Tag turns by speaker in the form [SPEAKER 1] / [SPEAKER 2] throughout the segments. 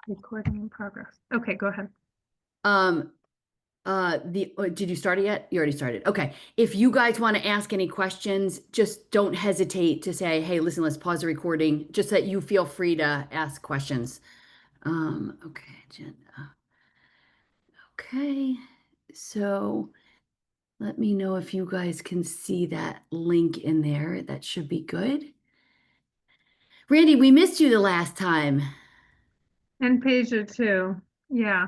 [SPEAKER 1] Recording in progress. Okay, go ahead.
[SPEAKER 2] Did you start it yet? You already started. Okay. If you guys want to ask any questions, just don't hesitate to say, hey, listen, let's pause the recording, just so that you feel free to ask questions. Okay, agenda. Okay. So let me know if you guys can see that link in there. That should be good. Randy, we missed you the last time.
[SPEAKER 1] And Pager too. Yeah.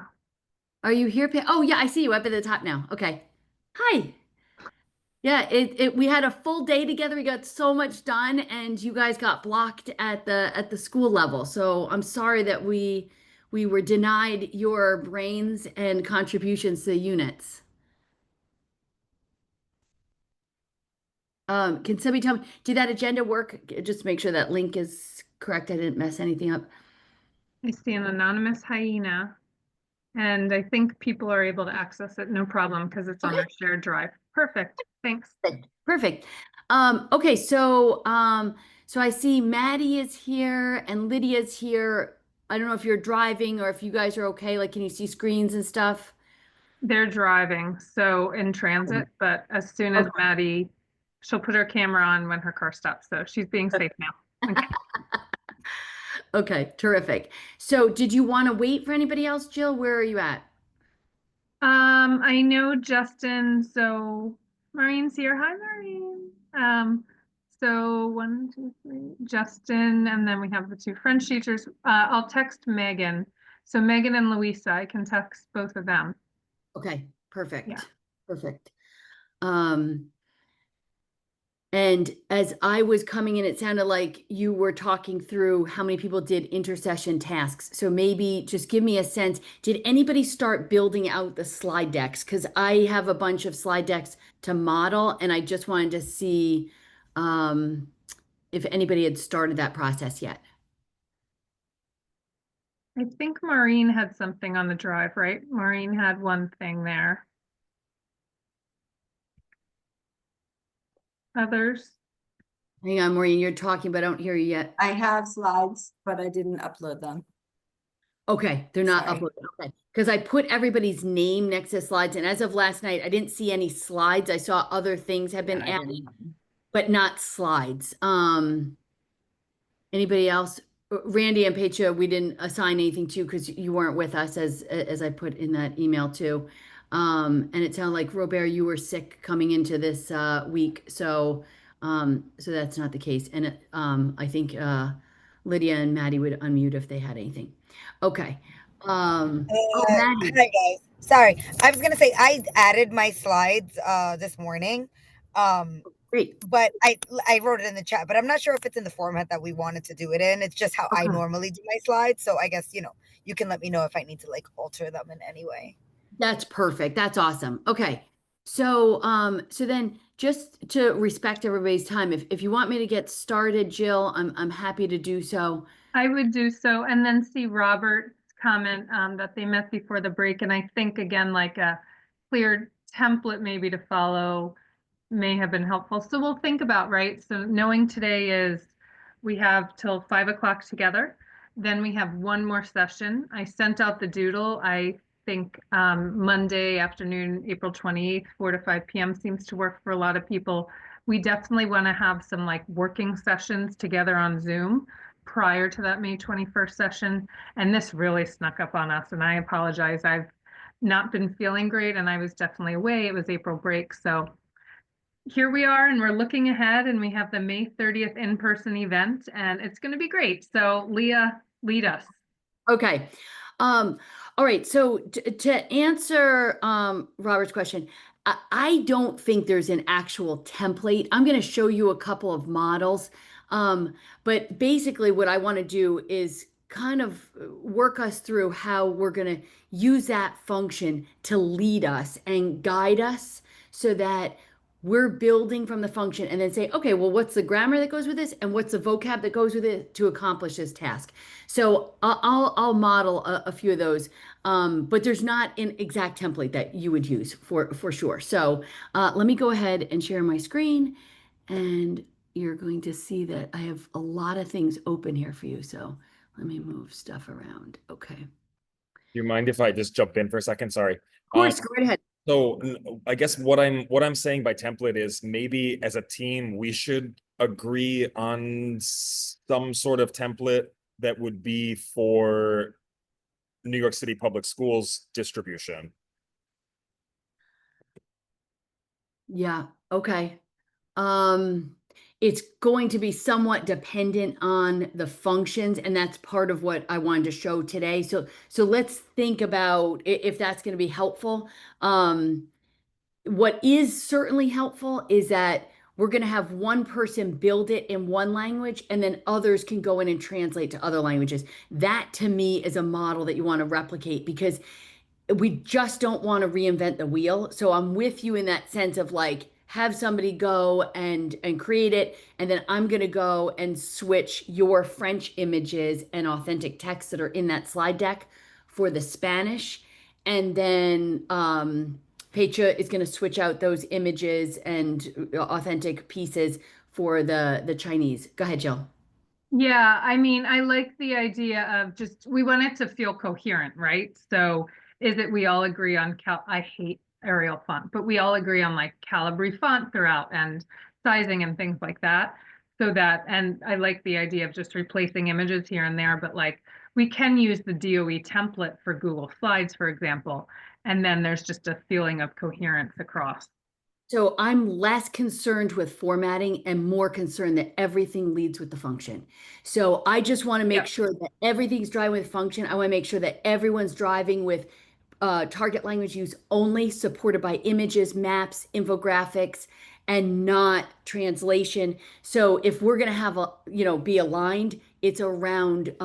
[SPEAKER 2] Are you here? Oh, yeah, I see you up at the top now. Okay. Hi. Yeah, we had a full day together. We got so much done, and you guys got blocked at the school level. So I'm sorry that we were denied your brains and contributions to the units. Can somebody tell me, did that agenda work? Just make sure that link is correct. I didn't mess anything up.
[SPEAKER 1] I see an anonymous hyena, and I think people are able to access it no problem because it's on
[SPEAKER 2] Okay.
[SPEAKER 1] our shared drive. Perfect. Thanks.
[SPEAKER 2] Perfect. Okay, so I see Maddie is here and Lydia's here. I don't know if you're driving or if you guys are okay. Like, can you see screens and stuff?
[SPEAKER 1] They're driving, so in transit, but as soon as
[SPEAKER 2] Okay.
[SPEAKER 1] Maddie, she'll put her camera on when her car stops. So she's being safe now. Okay.
[SPEAKER 2] Okay, terrific. So, did you want to wait for anybody else, Jill? Where are you at?
[SPEAKER 1] I know Justin, so Maureen's here. Hi, Maureen. So 1, 2, 3, Justin, and then we have the two French teachers. I'll text Megan. So Megan and Louisa, I can text both of them.
[SPEAKER 2] Okay,
[SPEAKER 1] Yeah.
[SPEAKER 2] perfect. Perfect. Um, And as I was coming in, it sounded like you were talking through how many people did intercession tasks. So maybe just give me a sense. Did anybody start building out the slide decks? Because I have a bunch of slide decks to model, and I just wanted to see um, if anybody had started that process yet.
[SPEAKER 1] I think Maureen had something on the drive, right? Maureen had one thing there. Others?
[SPEAKER 2] Hang on, Maureen, you're talking, but I don't hear you yet.
[SPEAKER 3] I have slides, but I didn't upload them.
[SPEAKER 2] Okay, they're not
[SPEAKER 3] Sorry.
[SPEAKER 2] uploaded. Okay. Because I put everybody's name next to slides, and as of last night, I didn't see any slides. I saw other things have been
[SPEAKER 3] Yeah, I
[SPEAKER 2] added,
[SPEAKER 3] didn't.
[SPEAKER 2] but not slides. Anybody else? Randy and Petra, we didn't assign anything to because you weren't with us as I put in that email too. And it sounded like Robert, you were sick coming into this week, so that's not the case. And I think Lydia and Maddie would unmute if they had anything. Okay. Oh, Maddie.
[SPEAKER 4] Hi guys. Sorry. I was gonna say I added my slides this morning.
[SPEAKER 2] Great.
[SPEAKER 4] But I wrote it in the chat, but I'm not sure if it's in the format that we wanted to do it in. It's just how I
[SPEAKER 2] Okay.
[SPEAKER 4] normally do my slides. So I guess, you can let me know if I need to like alter them in any way.
[SPEAKER 2] That's perfect. That's awesome. Okay. So then just to respect everybody's time, if you want me to get started, Jill, I'm happy to do so.
[SPEAKER 1] I would do so, and then see Robert's comment that they met before the break, and I think again, like a clear template maybe to follow may have been helpful. So we'll think about, right? So knowing today is we have till 5 o'clock together. Then we have one more session. I sent out the doodle. I think Monday afternoon, April 28th, 4 to 5 p.m. seems to work for a lot of people. We definitely want to have some like working sessions together on Zoom prior to that May 21st session. And this really snuck up on us, and I apologize. I've not been feeling great, and I was definitely away. It was April break, so here we are, and we're looking ahead, and we have the May 30th in-person event, and it's going to be great. So Leah, lead us.
[SPEAKER 2] Okay. All right. So to answer Robert's question, I don't think there's an actual template. I'm going to show you a couple of models. But basically what I want to do is kind of work us through how we're going to use that function to lead us and guide us so that we're building from the function and then say, okay, well, what's the grammar that goes with this and what's the vocab that goes with it to accomplish this task? So I'll model a few of those, but there's not an exact template that you would use for sure. So let me go ahead and share my screen, and you're going to see that I have a lot of things open here for you. So Let me move stuff around. Okay. Of
[SPEAKER 5] Do you mind if I just jump in for a second? Sorry.
[SPEAKER 2] course, go right ahead.
[SPEAKER 5] So I guess what I'm saying by template is maybe as a team, we should agree on some sort of template that would be for New York City Public Schools distribution.
[SPEAKER 2] Yeah, okay. It's going to be somewhat dependent on the functions, and that's part of what I wanted to show today. So let's think about if that's going to be helpful. What is certainly helpful is that we're going to have one person build it in one language, and then others can go in and translate to other languages. That to me is a model that you want to replicate, because we just don't want to reinvent the wheel. So I'm with you in that sense of like, have somebody go and create it, and then I'm going to go and switch your French images and authentic text that are in that slide deck for the Spanish, and then Pecha is going to switch out those images and authentic pieces for the Chinese. Go ahead, Jill.
[SPEAKER 1] Yeah, I mean, I like the idea of just, we want it to feel coherent, right? So is it we all agree on I hate Arial font, but we all agree on like Calibri font throughout and sizing and things like that. So that, and I like the idea of just replacing images here and there, but like we can use the DOE template for Google Slides, for example, and then there's just a feeling of coherence across.
[SPEAKER 2] So I'm less concerned with formatting and more concerned that everything leads with the function. So I just want to make sure that everything's driving with function. I want to make sure that everyone's driving with target language use only, supported by images, maps, infographics, and not translation. So if we're going to have a, be aligned, it's around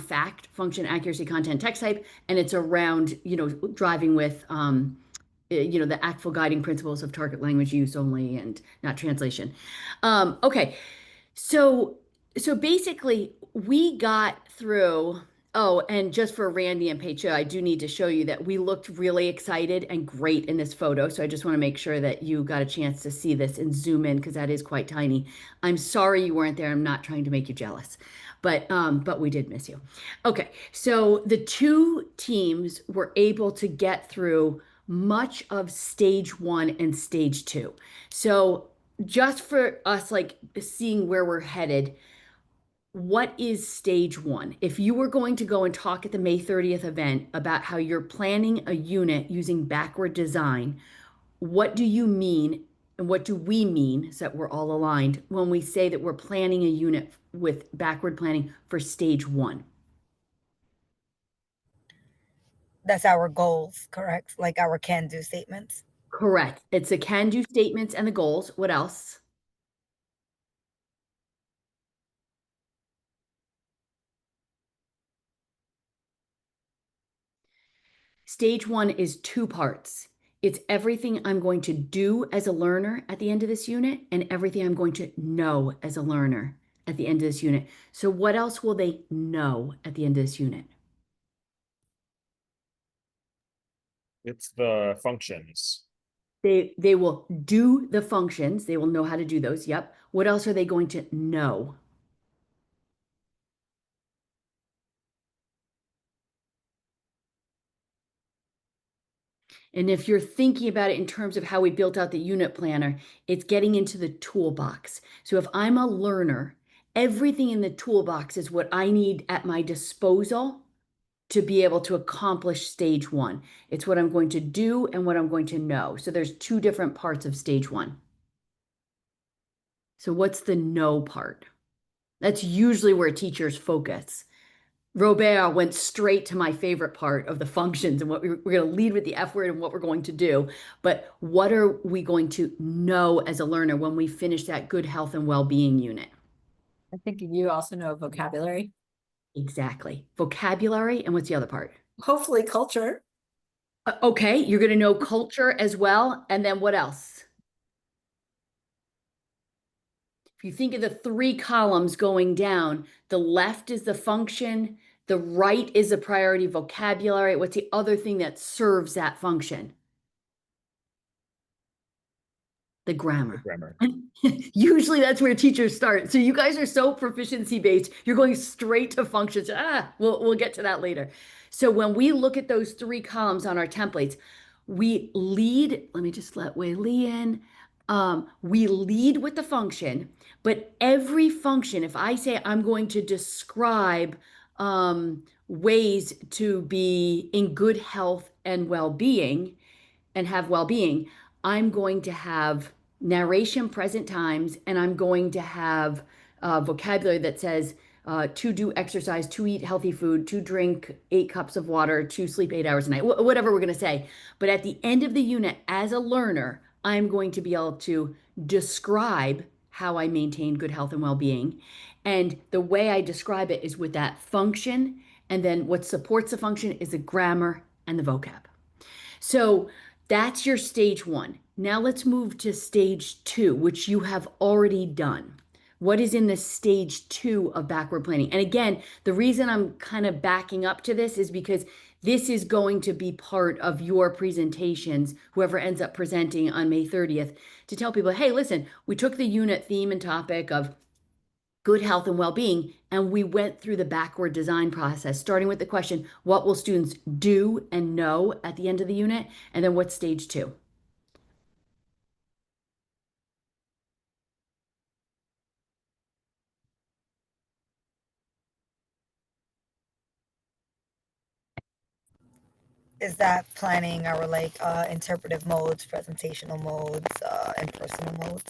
[SPEAKER 2] fact, function, accuracy, content, text type, and it's around, driving with the actual guiding principles of target language use only and not translation. Okay, so basically we got through. Oh, and just for Randy and Pecha, I do need to show you that we looked really excited and great in this photo. So I just want to make sure that you got a chance to see this and zoom in, because that is quite tiny. I'm sorry you weren't there. I'm not trying to make you jealous, but we did miss you. Okay, so the two teams were able to get through much of stage 1 and stage 2. So just for us, like seeing where we're headed, what is stage 1? If you were going to go and talk at the May 30th event about how you're planning a unit using backward design, what do you mean and what do we mean, so that we're all aligned, when we say that we're planning a unit with backward planning for stage 1?
[SPEAKER 4] That's our goals, correct? Like our can-do statements.
[SPEAKER 2] Correct. It's the can-do statements and the goals. What else? Stage 1 is 2 parts. It's everything I'm going to do as a learner at the end of this unit and everything I'm going to know as a learner at the end of this unit. So what else will they know at the end of this unit?
[SPEAKER 5] It's the functions.
[SPEAKER 2] They will do the functions. They will know how to do those. Yep. What else are they going to know? And if you're thinking about it in terms of how we built out the unit planner, it's getting into the toolbox. So if I'm a learner, everything in the toolbox is what I need at my disposal to be able to accomplish stage 1. It's what I'm going to do and what I'm going to know. So there's 2 different parts of stage 1. So what's the know part? That's usually where teachers focus. Robert went straight to my favorite part of the functions and what we're going to lead with the F word and what we're going to do. But what are we going to know as a learner when we finish that good health and well-being unit?
[SPEAKER 3] I think you also know vocabulary.
[SPEAKER 2] Exactly. Vocabulary. And what's the other part?
[SPEAKER 3] Hopefully culture.
[SPEAKER 2] Okay, you're going to know culture as well. And then what else? If you think of the 3 columns going down, the left is the function, the right is the priority vocabulary. What's the other thing that serves that function? The grammar.
[SPEAKER 5] Grammar.
[SPEAKER 2] Usually that's where teachers start. So you guys are so proficiency based, you're going straight to functions. We'll get to that later. So when we look at those 3 columns on our templates, we lead, let me just let Wei Li in. We lead with the function, but every function, if I say I'm going to describe ways to be in good health and well-being and have well-being, I'm going to have narration present times, and I'm going to have vocabulary that says to do exercise, to eat healthy food, to drink 8 cups of water, to sleep 8 hours a night, whatever we're going to say. But at the end of the unit, as a learner, I'm going to be able to describe how I maintain good health and well-being. And the way I describe it is with that function. And then what supports the function is the grammar and the vocab. So that's your stage 1. Now let's move to stage 2, which you have already done. What is in the stage 2 of backward planning? And again, the reason I'm kind of backing up to this is because this is going to be part of your presentations, whoever ends up presenting on May 30th, to tell people, hey, listen, we took the unit theme and topic of good health and well-being, and we went through the backward design process, starting with the question, what will students do and know at the end of the unit? And then what's stage 2?
[SPEAKER 4] Is that planning our like interpretive modes, presentational modes, and personal modes?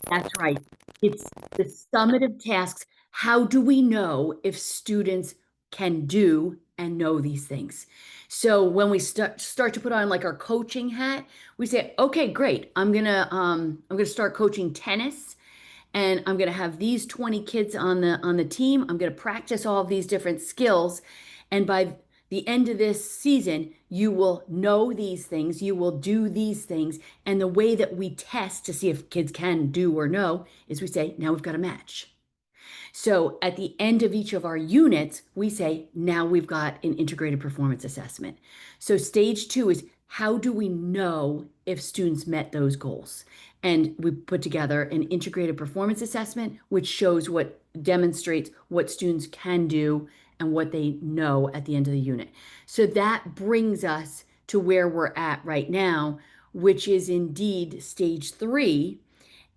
[SPEAKER 2] That's right. It's the summative tasks. How do we know if students can do and know these things? So when we start to put on like our coaching hat, we say, okay, great. I'm gonna start coaching tennis, and I'm gonna have these 20 kids on the team. I'm gonna practice all of these different skills, and by the end of this season, you will know these things, you will do these things. And the way that we test to see if kids can do or know is we say, now we've got a match. So at the end of each of our units, we say, now we've got an integrated performance assessment. So stage 2 is, how do we know if students met those goals? And we put together an integrated performance assessment, which shows demonstrates what students can do and what they know at the end of the unit. So that brings us to where we're at right now, which is indeed stage 3.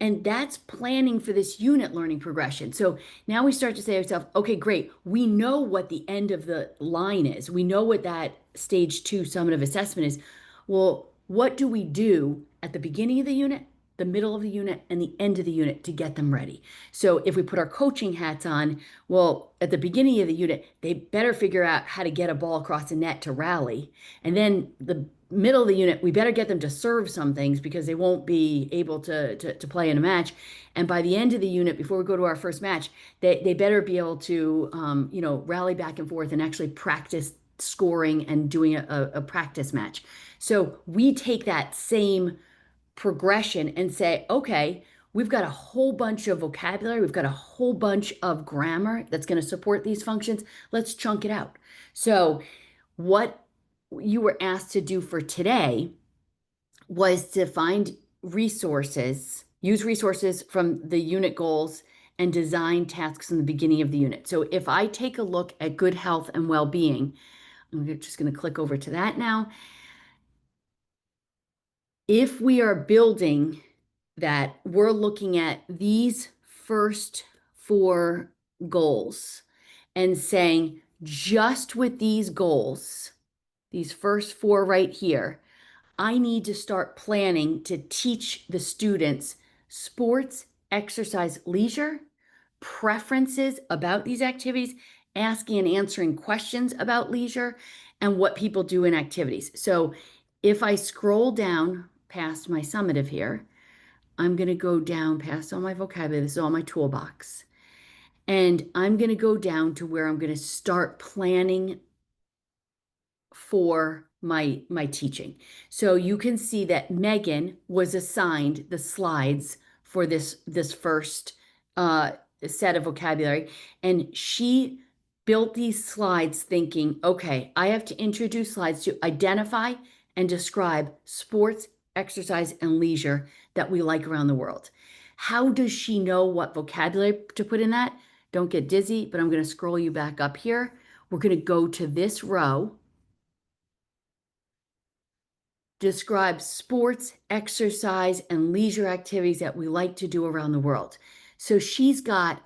[SPEAKER 2] And that's planning for this unit learning progression. So now we start to say to ourselves, okay, great. We know what the end of the line is. We know what that stage 2 summative assessment is. Well, what do we do at the beginning of the unit, the middle of the unit, and the end of the unit to get them ready? So if we put our coaching hats on, well, at the beginning of the unit, they better figure out how to get a ball across the net to rally. And then the middle of the unit, we better get them to serve some things because they won't be able to play in a match. And by the end of the unit, before we go to our first match, they better be able to, rally back and forth and actually practice scoring and doing a practice match. So we take that same progression and say, okay, we've got a whole bunch of vocabulary, we've got a whole bunch of grammar that's going to support these functions. Let's chunk it out. So what you were asked to do for today was to find resources, use resources from the unit goals, and design tasks in the beginning of the unit. So if I take a look at good health and well-being, I'm just going to click over to that now. If we are building that, we're looking at these first 4 goals and saying, just with these goals, these first 4 right here, I need to start planning to teach the students sports, exercise, leisure, preferences about these activities, asking and answering questions about leisure, and what people do in activities. So if I scroll down past my summative here, I'm going to go down past all my vocabulary. This is all my toolbox. And I'm going to go down to where I'm going to start planning for my teaching. So you can see that Megan was assigned the slides for this first set of vocabulary, and she built these slides thinking, okay, I have to introduce slides to identify and describe sports, exercise, and leisure that we like around the world. How does she know what vocabulary to put in that? Don't get dizzy, but I'm going to scroll you back up here. We're going to go to this row. Describe sports, exercise, and leisure activities that we like to do around the world. So she's got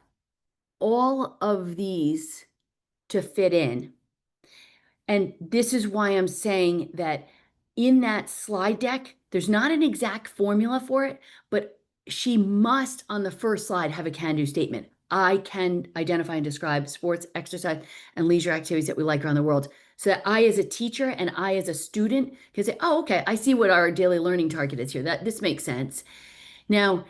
[SPEAKER 2] all of these to fit in. And this is why I'm saying that in that slide deck, there's not an exact formula for it, but she must, on the first slide, have a can-do statement. I can identify and describe sports, exercise, and leisure activities that we like around the world. So that I, as a teacher, and I, as a student, can say, oh, okay, I see what our daily learning target is here. This makes sense. Now,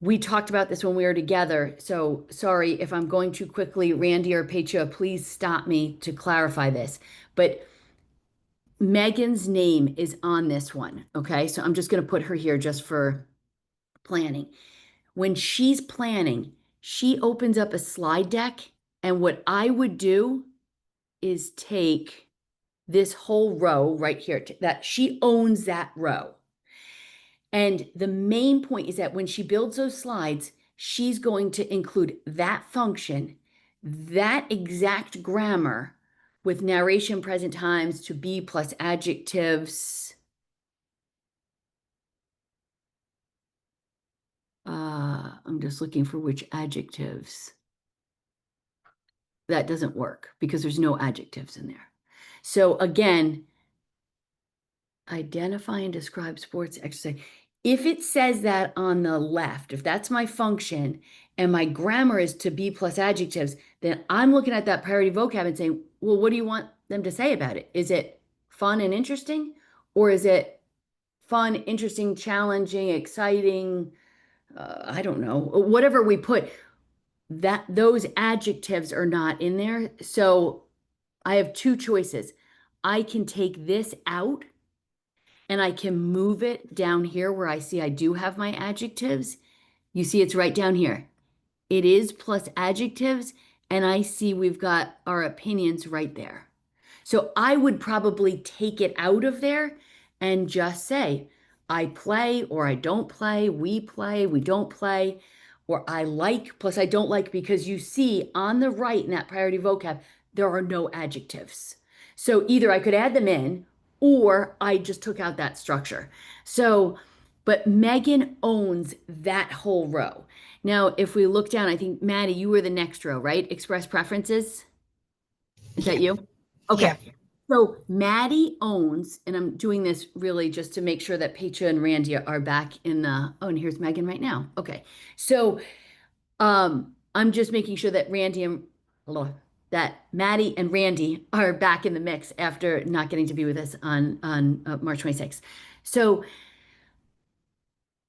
[SPEAKER 2] we talked about this when we were together. So sorry if I'm going too quickly. Randy or Petra, please stop me to clarify this. But Megan's name is on this one. Okay. So I'm just going to put her here just for planning. When she's planning, she opens up a slide deck. And what I would do is take this whole row right here, that she owns that row. And the main point is that when she builds those slides, she's going to include that function, that exact grammar with narration, present times, to be plus adjectives. I'm just looking for which adjectives. That doesn't work because there's no adjectives in there. So again, identify and describe sports, exercise. If it says that on the left, if that's my function and my grammar is to be plus adjectives, then I'm looking at that priority vocab and saying, well, what do you want them to say about it? Is it fun and interesting? Or is it fun, interesting, challenging, exciting? I don't know, whatever we put, that those adjectives are not in there. So I have two choices. I can take this out and I can move it down here where I see I do have my adjectives. You see it's right down here. It is plus adjectives, and I see we've got our opinions right there. So I would probably take it out of there and just say, I play or I don't play, we don't play, or I like plus I don't like, because you see on the right in that priority vocab, there are no adjectives. So either I could add them in or I just took out that structure. So, but Megan owns that whole row. Now, if we look down, I think, Maddie, you were the next row, right? Express preferences. Is that you? Okay.
[SPEAKER 4] Yeah.
[SPEAKER 2] So Maddie owns, and I'm doing this really just to make sure that Petra and Randy are back in the, oh, and here's Megan right now. Okay. So I'm just making sure that that Maddie and Randy are back in the mix after not getting to be with us on March 26th. So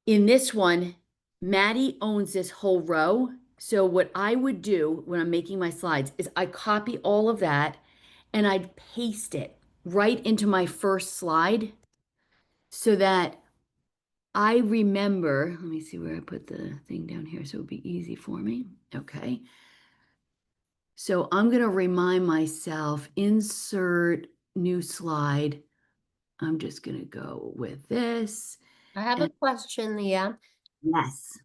[SPEAKER 2] in this one, Maddie owns this whole row. So what I would do when I'm making my slides is I copy all of that and I'd paste it right into my first slide so that I remember. Let me see where I put the thing down here so it'll be easy for me. Okay. So I'm going to remind myself, insert new slide. I'm just going to go with this.
[SPEAKER 6] I have a question, Leah.
[SPEAKER 2] Yes.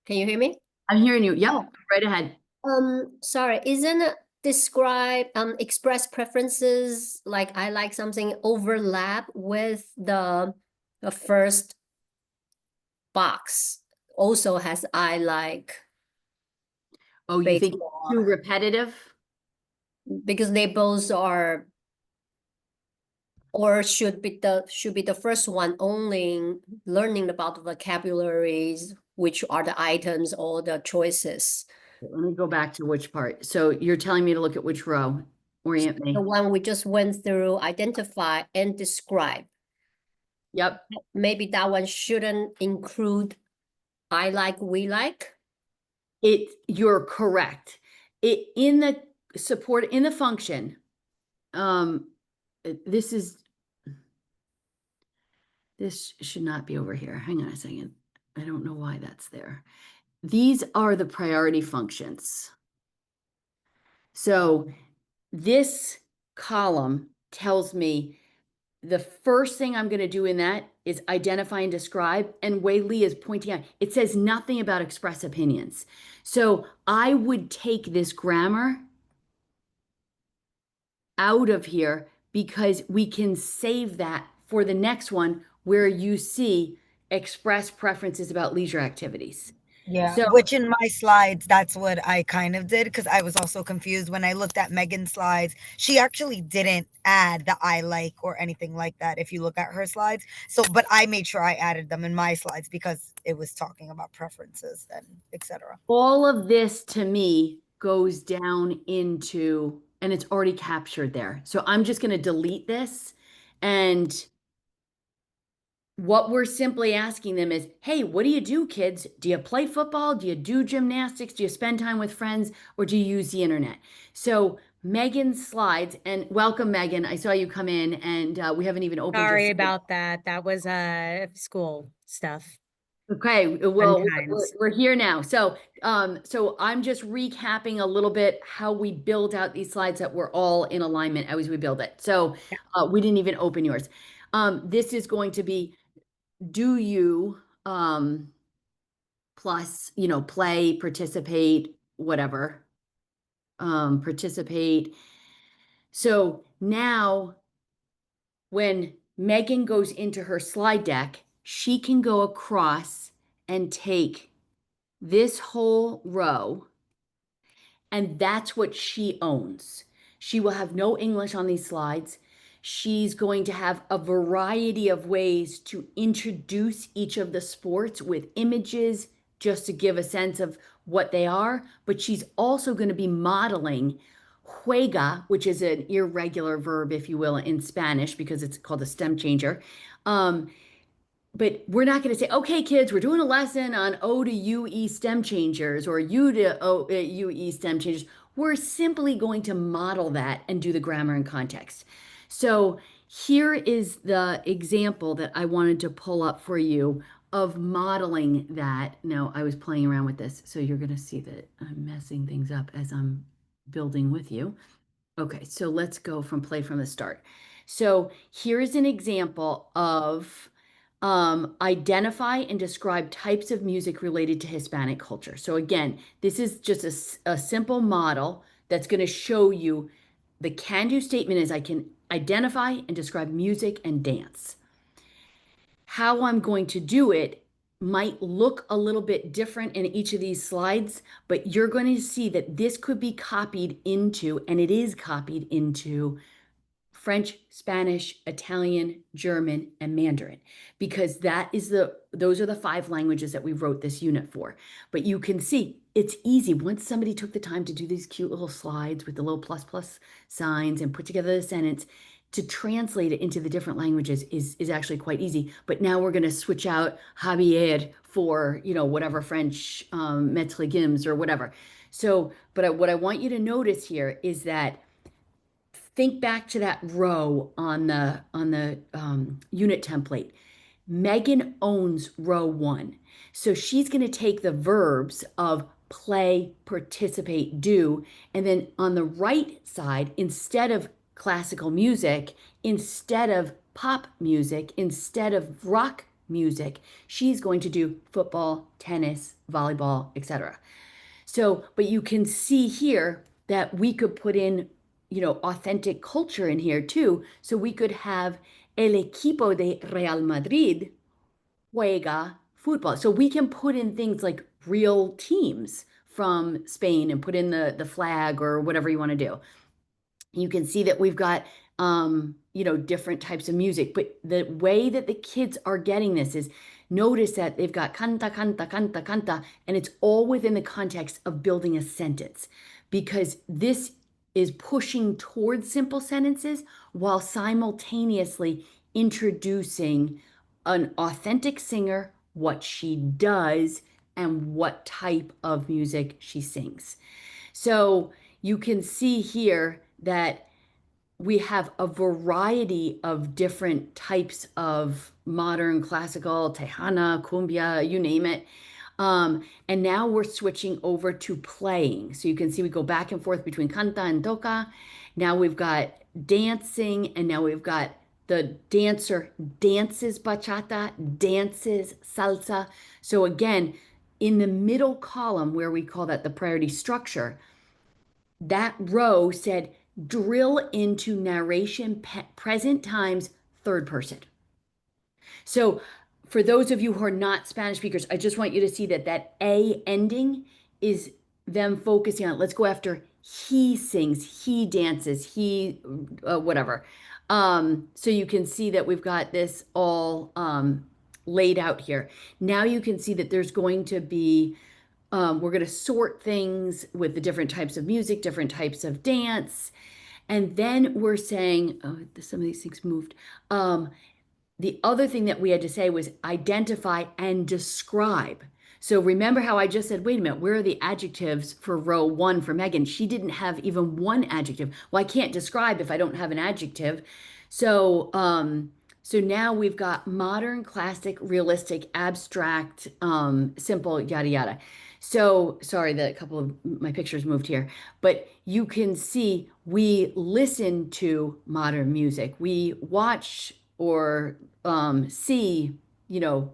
[SPEAKER 6] Can you hear me?
[SPEAKER 2] I'm hearing you. Yep. Right ahead.
[SPEAKER 6] Sorry, isn't it describe express preferences, like I like something, overlap with the first box also has I like,
[SPEAKER 2] Oh, you think
[SPEAKER 6] baseball,
[SPEAKER 2] too repetitive?
[SPEAKER 6] because they both are, or should be the first one only learning about the vocabularies, which are the items or the choices.
[SPEAKER 2] Let me go back to which part. So you're telling me to look at which row? Orient me.
[SPEAKER 6] The one we just went through, identify and describe.
[SPEAKER 2] Yep.
[SPEAKER 6] Maybe that one shouldn't include I like, we like.
[SPEAKER 2] You're correct. In the support, in the function, this should not be over here. Hang on a second. I don't know why that's there. These are the priority functions. So this column tells me the first thing I'm going to do in that is identify and describe. And way Lee is pointing out, it says nothing about express opinions. So I would take this grammar out of here because we can save that for the next one where you see express preferences about leisure activities.
[SPEAKER 4] Yeah,
[SPEAKER 2] So
[SPEAKER 4] which in my slides, that's what I kind of did because I was also confused when I looked at Megan's slides. She actually didn't add the I like or anything like that if you look at her slides. So, but I made sure I added them in my slides because it was talking about preferences and etc.
[SPEAKER 2] all of this to me goes down into, and it's already captured there. So I'm just going to delete this. And what we're simply asking them is, hey, what do you do, kids? Do you play football? Do you do gymnastics? Do you spend time with friends? Or do you use the internet? So Megan's slides, and welcome, Megan. I saw you come in and we haven't even opened your
[SPEAKER 7] Sorry
[SPEAKER 2] slide.
[SPEAKER 7] about that. That was school stuff.
[SPEAKER 2] Okay, well,
[SPEAKER 7] times.
[SPEAKER 2] we're here now. So I'm just recapping a little bit how we build out these slides that we're all in alignment as we build it. So we didn't even open yours. This is going to be, do you plus, play, participate, whatever, participate. So now when Megan goes into her slide deck, she can go across and take this whole row, and that's what she owns. She will have no English on these slides. She's going to have a variety of ways to introduce each of the sports with images just to give a sense of what they are, but she's also going to be modeling juega, which is an irregular verb, if you will, in Spanish, because it's called a stem changer. But we're not going to say, okay, kids, we're doing a lesson on O to UE stem changers or U to UE stem changers. We're simply going to model that and do the grammar and context. So here is the example that I wanted to pull up for you of modeling that. Now, I was playing around with this, so you're going to see that I'm messing things up as I'm building with you. Okay, so let's go play from the start. So here's an example of identify and describe types of music related to Hispanic culture. So again, this is just a simple model that's going to show you the can-do statement is I can identify and describe music and dance. How I'm going to do it might look a little bit different in each of these slides, but you're going to see that this could be copied into, and it is copied into, French, Spanish, Italian, German, and Mandarin, because those are the 5 languages that we wrote this unit for. But you can see it's easy. Once somebody took the time to do these cute little slides with the little plus signs and put together the sentence, to translate it into the different languages is actually quite easy. But now we're going to switch out Javier for, whatever French, Maître Gims or whatever. So, but what I want you to notice here is that think back to that row on the unit template. Megan owns row 1. So she's going to take the verbs of play, participate, do, and then on the right side, instead of classical music, instead of pop music, instead of rock music, she's going to do football, tennis, volleyball, etc. So, but you can see here that we could put in, authentic culture in here too. So we could have el equipo de Real Madrid juega fútbol. So we can put in things like real teams from Spain and put in the flag or whatever you want to do. You can see that we've got, different types of music, but the way that the kids are getting this is, notice that they've got canta, canta, canta, canta, and it's all within the context of building a sentence, because this is pushing towards simple sentences while simultaneously introducing an authentic singer, what she does, and what type of music she sings. So you can see here that we have a variety of different types of modern, classical, Tejana, cumbia, you name it. And now we're switching over to playing. So you can see we go back and forth between canta and toca. Now we've got dancing, and now we've got the dancer dances bachata, dances salsa. So again, in the middle column where we call that the priority structure, that row said drill into narration present times third person. So for those of you who are not Spanish speakers, I just want you to see that that A ending is them focusing on, let's go after he sings, he dances, he whatever. So you can see that we've got this all laid out here. Now you can see that there's going to be, we're going to sort things with the different types of music, different types of dance. And then we're saying, oh, some of these things moved. The other thing that we had to say was identify and describe. So remember how I just said, wait a minute, where are the adjectives for row 1 for Megan? She didn't have even one adjective. Well, I can't describe if I don't have an adjective. So, so now we've got modern, classic, realistic, abstract, simple, yada, yada. So sorry that a couple of my pictures moved here, but you can see we listen to modern music. We watch or see, you know,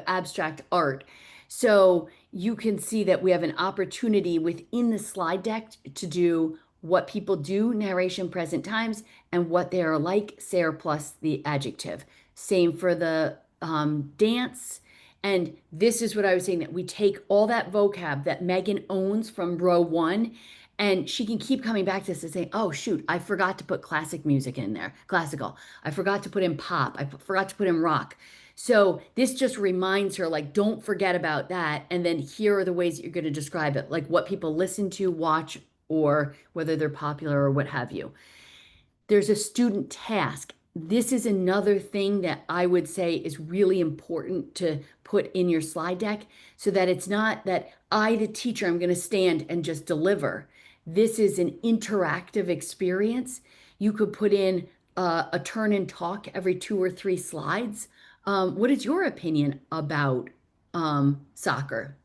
[SPEAKER 2] abstract art. So you can see that we have an opportunity within the slide deck to do what people do, narration present times, and what they are like, Sarah plus the adjective. Same for the dance. And this is what I was saying, that we take all that vocab that Megan owns from row 1, and she can keep coming back to this and say, oh, shoot, I forgot to put classic music in there, classical. I forgot to put in pop. I forgot to put in rock. So this just reminds her, like, don't forget about that. And then here are the ways that you're going to describe it, like what people listen to, watch, or whether they're popular or what have you. There's a student task. This is another thing that I would say is really important to put in your slide deck, so that it's not that I, the teacher, I'm going to stand and just deliver. This is an interactive experience. You could put in a turn and talk every 2 or 3 slides. What is your opinion about soccer?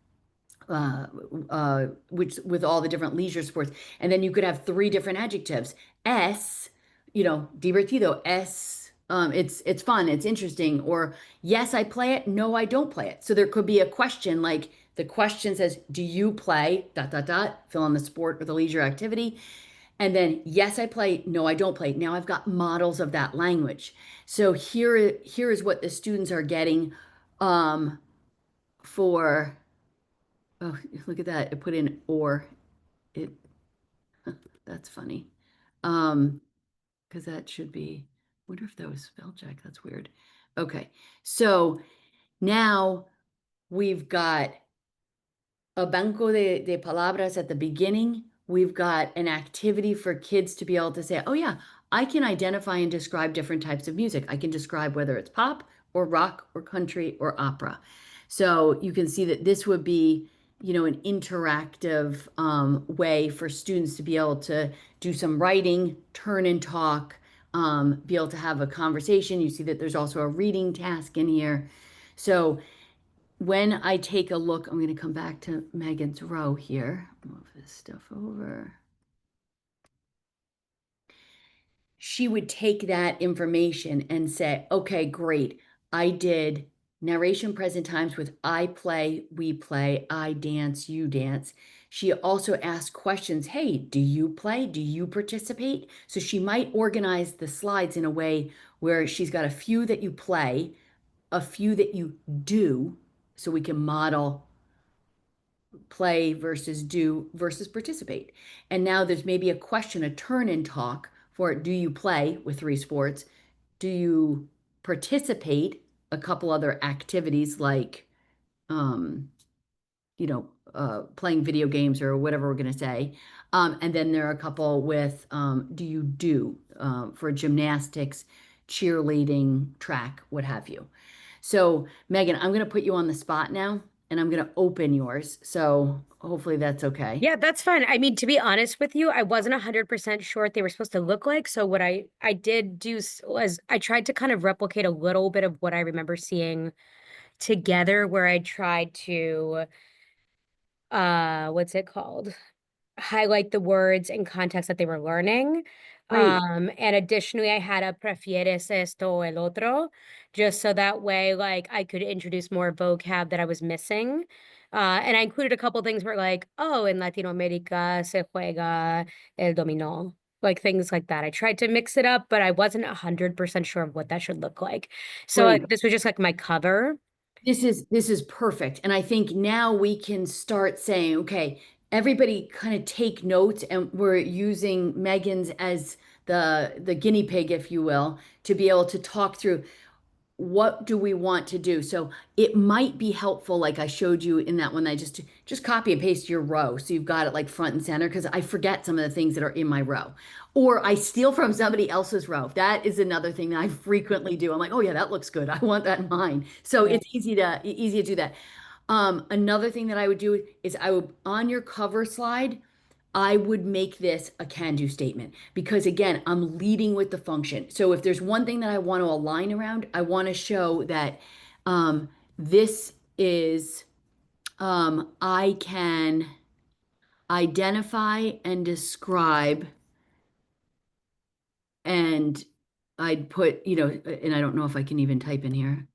[SPEAKER 2] Which with all the different leisure sports, and then you could have 3 different adjectives. S, you know, divertido. S, it's fun, it's interesting. Or yes, I play it. No, I don't play it. So there could be a question, like the question says, do you play ... fill in the sport or the leisure activity. And then, yes, I play. No, I don't play. Now I've got models of that language. So here is what the students are getting for. Oh, look at that. It put in or. It, that's funny. Because that should be, wonder if that was spell check. That's weird. Okay. So now we've got a banco de palabras at the beginning. We've got an activity for kids to be able to say, oh yeah, I can identify and describe different types of music. I can describe whether it's pop or rock or country or opera. So you can see that this would be, you know, an interactive way for students to be able to do some writing, turn and talk, be able to have a conversation. You see that there's also a reading task in here. So when I take a look, I'm going to come back to Megan's row here. Move this stuff over. She would take that information and say, okay, great. I did narration present times with I play, we play, I dance, you dance. She also asked questions. Hey, do you play? Do you participate? So she might organize the slides in a way where she's got a few that you play, a few that you do, so we can model play versus do versus participate. And now there's maybe a question, a turn and talk for do you play with 3 sports? Do you participate a couple other activities like, you know, playing video games or whatever we're going to say. And then there are a couple with do you do for gymnastics, cheerleading, track, what have you. So Megan, I'm going to put you on the spot now, and I'm going to open yours. So hopefully that's okay.
[SPEAKER 7] Yeah, that's fun. I mean, to be honest with you, I wasn't 100% sure what they were supposed to look like. So what I did do was I tried to kind of replicate a little bit of what I remember seeing together, where I tried to, what's it called? Highlight the words and context that they were learning.
[SPEAKER 2] Great.
[SPEAKER 7] And additionally, I had a prefieres esto o el otro, just so that way, like, I could introduce more vocab that I was missing. And I included a couple things where, like, oh, in Latinoamérica se juega el dominó, like things like that. I tried to mix it up, but I wasn't 100% sure of what that should look like. So
[SPEAKER 2] Great.
[SPEAKER 7] this was just like my cover.
[SPEAKER 2] This is perfect. And I think now we can start saying, okay, everybody kind of take notes, and we're using Megan's as the guinea pig, if you will, to be able to talk through what do we want to do. So it might be helpful, like I showed you in that one, I just copy and paste your row. So you've got it like front and center, because I forget some of the things that are in my row. Or I steal from somebody else's row. That is another thing that I frequently do. I'm like, oh yeah, that looks good. I want that in mine. So it's easy to do that. Another thing that I would do is I would, on your cover slide, I would make this a can-do statement, because again, I'm leading with the function. So if there's one thing that I want to align around, I want to show that this is I can identify and describe, and I'd put, and I don't know if I can even type in here.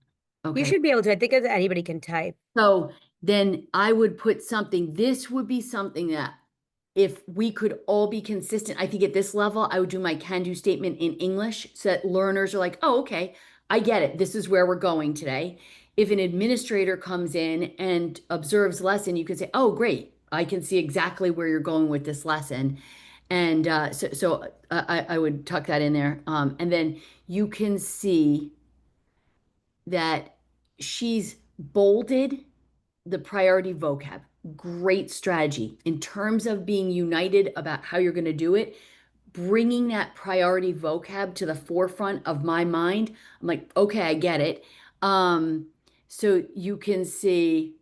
[SPEAKER 7] You
[SPEAKER 2] Okay.
[SPEAKER 7] should be able to. I think anybody can type.
[SPEAKER 2] So then I would put something, this would be something that if we could all be consistent, I think at this level, I would do my can-do statement in English so that learners are like, oh, okay, I get it. This is where we're going today. If an administrator comes in and observes lesson, you can say, oh, great, I can see exactly where you're going with this lesson. And so I would tuck that in there. And then you can see that she's bolded the priority vocab. Great strategy in terms of being united about how you're going to do it. Bringing that priority vocab to the forefront of my mind. I'm like, okay, I get it. So you can see.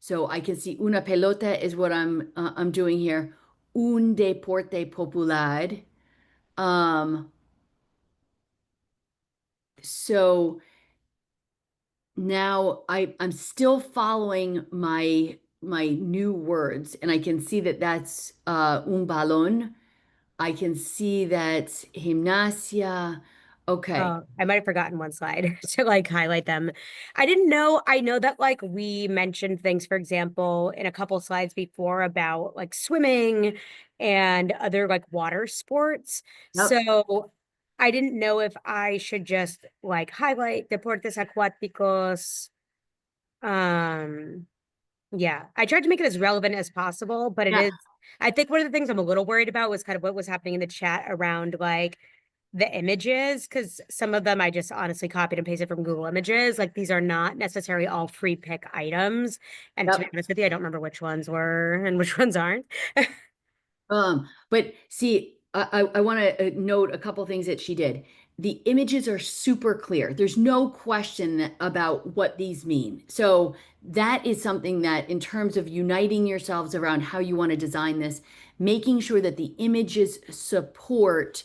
[SPEAKER 2] So I can see una pelota is what I'm doing here. Un deporte popular. So now I'm still following my new words, and I can see that that's un balón. I can see that's gimnasia. Okay.
[SPEAKER 7] Oh, I might have forgotten one slide to like highlight them. I didn't know. I know that like we mentioned things, for example, in a couple slides before about like swimming and other like water sports.
[SPEAKER 2] Yep.
[SPEAKER 7] So I didn't know if I should just like highlight deportes acuáticos. Yeah, I tried to make it as relevant as possible, but it
[SPEAKER 2] Yeah.
[SPEAKER 7] is, I think one of the things I'm a little worried about was kind of what was happening in the chat around like the images, because some of them I just honestly copied and pasted from Google Images. Like these are not necessarily all free pick items. And to be
[SPEAKER 2] Yep.
[SPEAKER 7] honest with you, I don't remember which ones were and which ones aren't.
[SPEAKER 2] But see, I want to note a couple things that she did. The images are super clear. There's no question about what these mean. So that is something that, in terms of uniting yourselves around how you want to design this, making sure that the images support,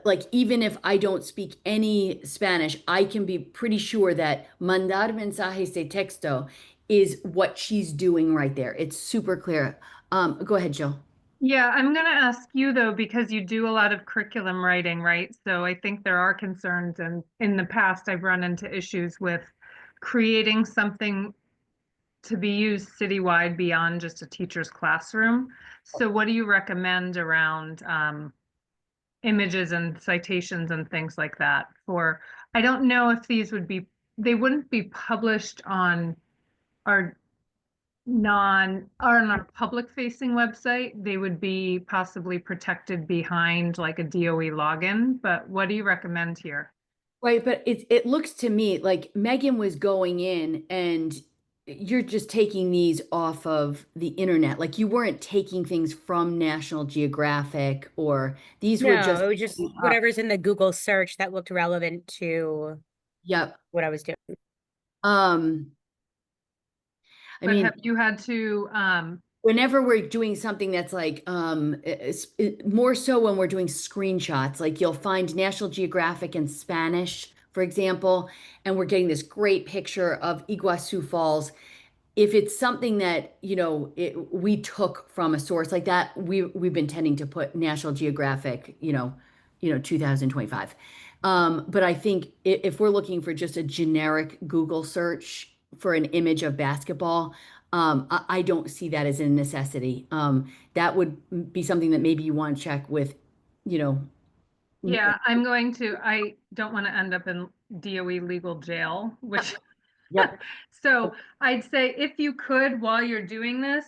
[SPEAKER 2] like even if I don't speak any Spanish, I can be pretty sure that mandar mensajes de texto is what she's doing right there. It's super clear. Go ahead, Jill.
[SPEAKER 1] Yeah, I'm going to ask you though, because you do a lot of curriculum writing, right? So I think there are concerns, and in the past, I've run into issues with creating something to be used citywide beyond just a teacher's classroom. So what do you recommend around images and citations and things like that for, I don't know if these would be, they wouldn't be published on our on our public facing website. They would be possibly protected behind like a DOE login, but what do you recommend here?
[SPEAKER 2] Right, but it looks to me like Megan was going in and you're just taking these off of the internet. Like you weren't taking things from National Geographic, or these were
[SPEAKER 7] No,
[SPEAKER 2] just
[SPEAKER 7] it was just whatever's in the Google search that looked relevant to
[SPEAKER 2] Yep.
[SPEAKER 7] what I was doing.
[SPEAKER 2] I
[SPEAKER 1] But
[SPEAKER 2] mean,
[SPEAKER 1] have you had to
[SPEAKER 2] whenever we're doing something that's like more so when we're doing screenshots, like you'll find National Geographic in Spanish, for example, and we're getting this great picture of Iguazu Falls. if it's something that, we took from a source like that, we've been tending to put National Geographic, 2025. But I think if we're looking for just a generic Google search for an image of basketball, I don't see that as a necessity. That would be something that maybe you want to check with,
[SPEAKER 1] Yeah, I don't want to end up in DOE legal jail, which,
[SPEAKER 2] Yep.
[SPEAKER 1] so I'd say if you could, while you're doing this,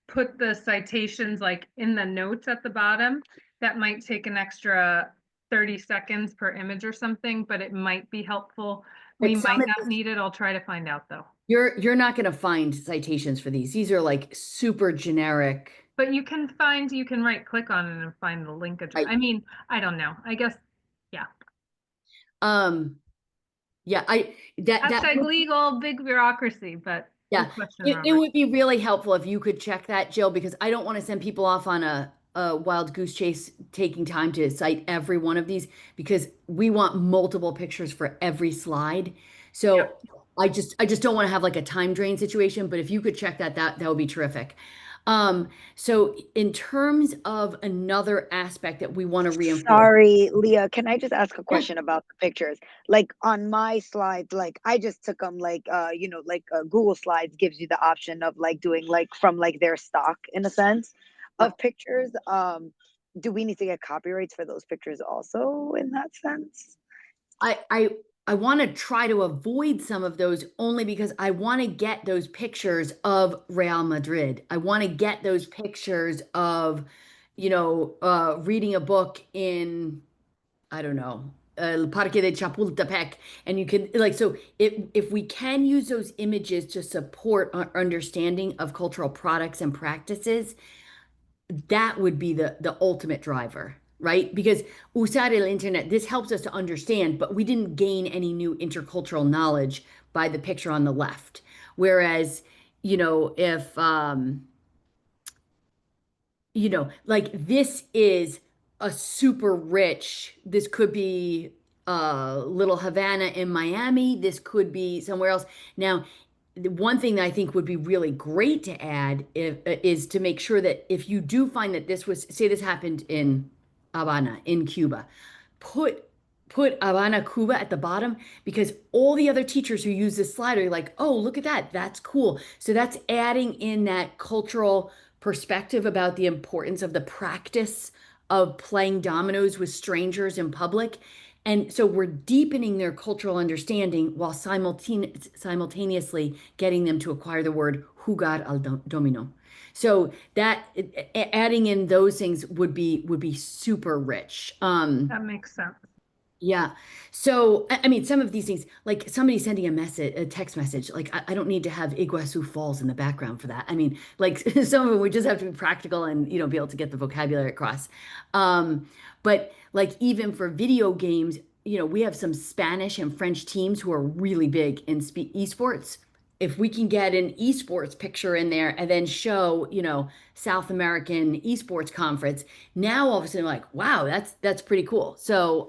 [SPEAKER 1] put the citations like in the notes at the bottom. That might take an extra 30 seconds per image or something, but it might be helpful. We
[SPEAKER 2] But some
[SPEAKER 1] might
[SPEAKER 2] of
[SPEAKER 1] not need it. I'll try to find out though.
[SPEAKER 2] You're not going to find citations for these. These are like super generic.
[SPEAKER 1] But you can right click on it and find the link address.
[SPEAKER 2] Right.
[SPEAKER 1] I mean, I don't know. I guess, yeah.
[SPEAKER 2] Yeah, that
[SPEAKER 1] Hashtag
[SPEAKER 2] would,
[SPEAKER 1] legal, big bureaucracy, but
[SPEAKER 2] yeah,
[SPEAKER 1] good question,
[SPEAKER 2] it
[SPEAKER 1] Robert.
[SPEAKER 2] would be really helpful if you could check that, Jill, because I don't want to send people off on a wild goose chase taking time to cite every one of these because we want multiple pictures for every slide. So I just don't want to have like a time drain situation, but if you could check that would be terrific. So in terms of another aspect that we want to reinforce.
[SPEAKER 4] Sorry, Leah, can I just ask a
[SPEAKER 2] Yeah.
[SPEAKER 4] question about the pictures? Like on my slides, like I just took them like Google Slides gives you the option of like doing like from like their stock in a sense of pictures. Do we need to get copyrights for those pictures also in that sense?
[SPEAKER 2] I want to try to avoid some of those only because I want to get those pictures of Real Madrid. I want to get those pictures of, reading a book in, I don't know, Parque de Chapultepec. And you can like, so if we can use those images to support our understanding of cultural products and practices, that would be the ultimate driver, right? Because usar el internet, this helps us to understand, but we didn't gain any new intercultural knowledge by the picture on the left. Whereas, if like this is a super rich, this could be Little Havana in Miami, this could be somewhere else. Now, the one thing that I think would be really great to add is to make sure that if you do find that say this happened in Havana, in Cuba, put Havana, Cuba at the bottom because all the other teachers who use this slide are like, oh, look at that. That's cool. So that's adding in that cultural perspective about the importance of the practice of playing dominoes with strangers in public. And so we're deepening their cultural understanding while simultaneously getting them to acquire the word jugar al domino. So that adding in those things would be super rich.
[SPEAKER 1] That makes sense.
[SPEAKER 2] Yeah. So, I mean, some of these things, like somebody sending a text message, like I don't need to have Iguazu Falls in the background for that. I mean, like some of them, we just have to be practical and, be able to get the vocabulary across. But like even for video games, we have some Spanish and French teams who are really big in esports. If we can get an esports picture in there and then show, South American esports conference, now all of a sudden like, wow, that's pretty cool. So,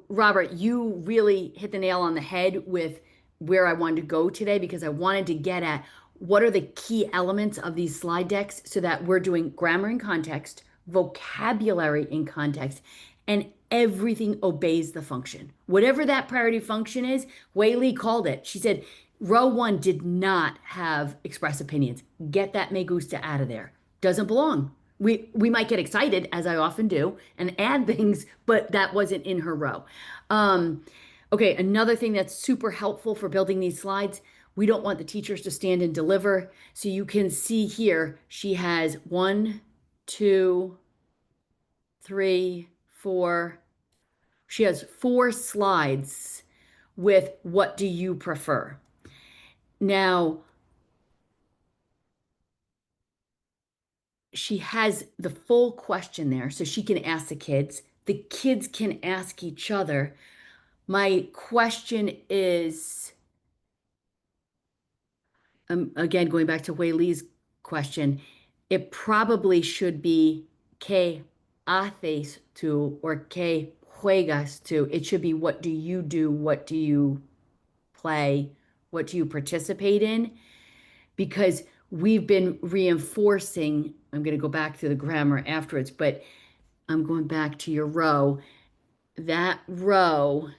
[SPEAKER 2] Robert, you really hit the nail on the head with where I wanted to go today because I wanted to get at what are the key elements of these slide decks so that we're doing grammar in context, vocabulary in context, and everything obeys the function. Whatever that priority function is, Wei Li called it. She said, row 1 did not have express opinions. Get that me gusta out of there. Doesn't belong. We might get excited, as I often do, and add things, but that wasn't in her row. Okay, another thing that's super helpful for building these slides, we don't want the teachers to stand and deliver. So you can see here, she has 1, 2, 3, 4. She has 4 slides with what do you prefer? Now, she has the full question there, so she can ask the kids. The kids can ask each other. My question is, again, going back to Wei Li's question, it probably should be ¿Qué haces tú or ¿Qué juegas tú? It should be what do you do? What do you play? what do you participate in? Because we've been reinforcing, I'm going to go back to the grammar afterwards, but I'm going back to your row. That row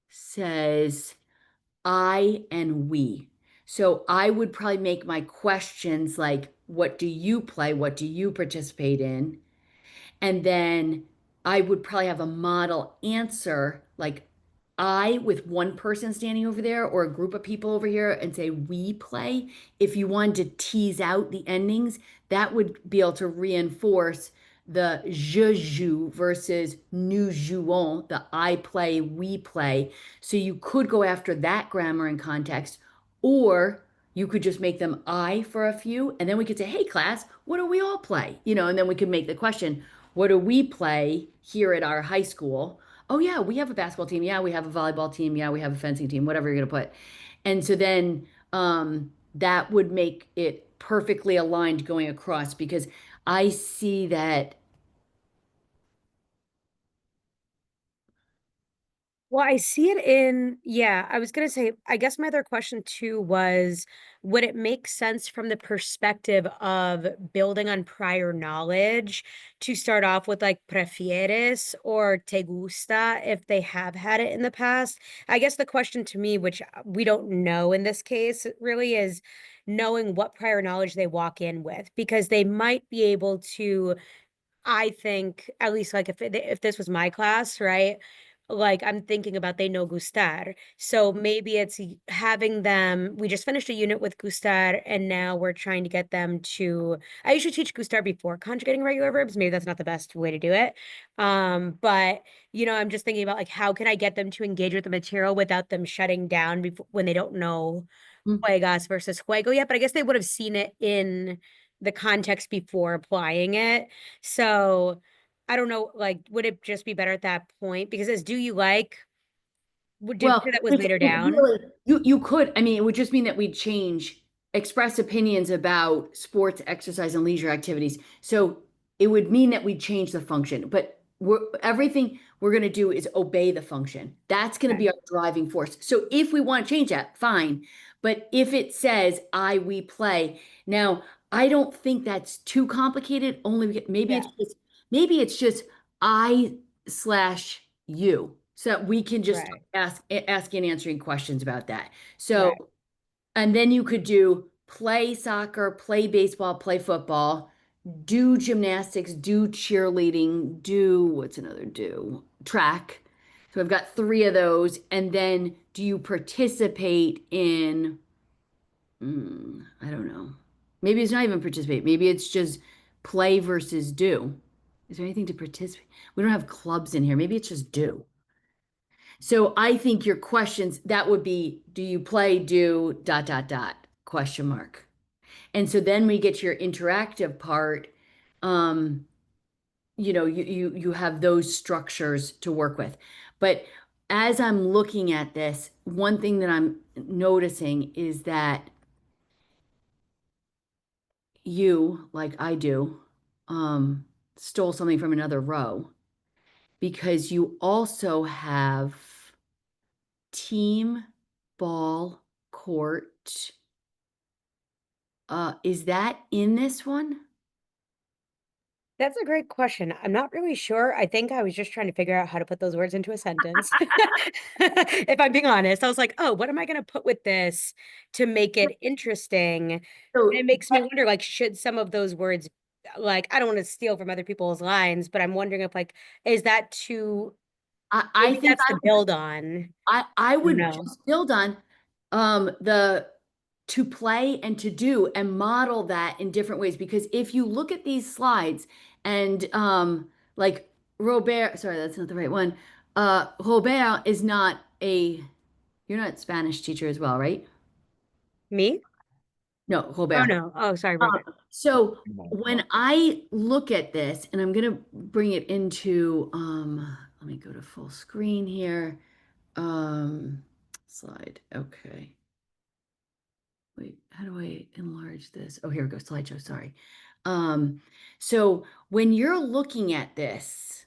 [SPEAKER 2] says I and we. So I would probably make my questions like, what do you play? What do you participate in? And then I would probably have a model answer like I with one person standing over there or a group of people over here and say we play. If you wanted to tease out the endings, that would be able to reinforce the je joue versus nous jouons, the I play, we play. So you could go after that grammar and context, or you could just make them I for a few, and then we could say, hey class, what do we all play? And then we could make the question, what do we play here at our high school? Oh yeah, we have a basketball team. Yeah, we have a volleyball team. Yeah, we have a fencing team, whatever you're gonna put. And so then that would make it perfectly aligned going across because I see that.
[SPEAKER 7] Well, I see it yeah, I was gonna say, I guess my other question too was, would it make sense from the perspective of building on prior knowledge to start off with like prefieres or te gusta if they have had it in the past? I guess the question to me, which we don't know in this case, really is knowing what prior knowledge they walk in with, because they might be able to, I think, at least like if this was my class, right? Like I'm thinking about they know gustar. So maybe it's having them, we just finished a unit with gustar and now we're trying to get them to, I usually teach gustar before conjugating regular verbs. Maybe that's not the best way to do it. But I'm just thinking about like, how can I get them to engage with the material without them shutting down before when they don't know juegas versus juego yet, but I guess they would have seen it in the context before applying it. So I don't know, like, would it just be better at that point? Because as do you like, did you
[SPEAKER 2] Well,
[SPEAKER 7] say that was later down?
[SPEAKER 2] really, you could. I mean, it would just mean that we'd change express opinions about sports, exercise, and leisure activities. So it would mean that we'd change the function. But everything we're going to do is obey the function. That's going to be our driving force. So if we want to change that, fine. But if it says I, we play, now I don't think that's too complicated. Only maybe it's just I slash you. So we can just
[SPEAKER 7] Right.
[SPEAKER 2] asking and answering questions about that. So,
[SPEAKER 7] Right.
[SPEAKER 2] and then you could do play soccer, play baseball, play football, do gymnastics, do cheerleading, do what's another do? Track. So I've got 3 of those. And then do you participate in, I don't know. Maybe it's not even participate. Maybe it's just play versus do. Is there anything to participate? We don't have clubs in here. Maybe it's just do. So I think your questions, that would be, do you play, do, ... question mark. And so then we get to your interactive part, you have those structures to work with. But as I'm looking at this, one thing that I'm noticing is that you, like I do, stole something from another row because you also have team, ball, court. Is that in this one?
[SPEAKER 7] That's a great question. I'm not really sure. I think I was just trying to figure out how to put those words into a sentence. If I'm being honest, I was like, oh, what am I going to put with this to make it interesting? And
[SPEAKER 2] So
[SPEAKER 7] it makes me wonder, like, should some of those words, like, I don't want to steal from other people's lines, but I'm wondering if, like, is that too,
[SPEAKER 2] I
[SPEAKER 7] maybe
[SPEAKER 2] think
[SPEAKER 7] that's the build on.
[SPEAKER 2] I would
[SPEAKER 7] No.
[SPEAKER 2] just build on the to play and to do and model that in different ways. Because if you look at these slides and like Robert, sorry, that's not the right one. Robert is not you're not a Spanish teacher as well, right?
[SPEAKER 7] Me?
[SPEAKER 2] No,
[SPEAKER 7] Oh,
[SPEAKER 2] Robert.
[SPEAKER 7] no. Oh, sorry, Robert.
[SPEAKER 2] So when I look at this, and I'm gonna bring it into let me go to full screen here. Slide. Okay. Wait, how do I enlarge this? Oh, here we go. Slideshow. Sorry. So when you're looking at this,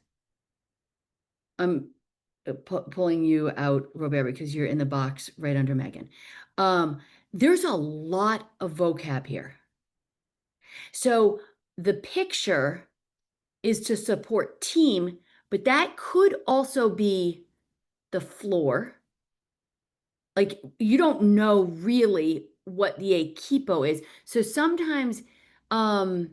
[SPEAKER 2] pulling you out, Robert, because you're in the box right under Megan. There's a lot of vocab here. So the picture is to support team, but that could also be the floor. Like you don't know really what the equipo is. So sometimes, so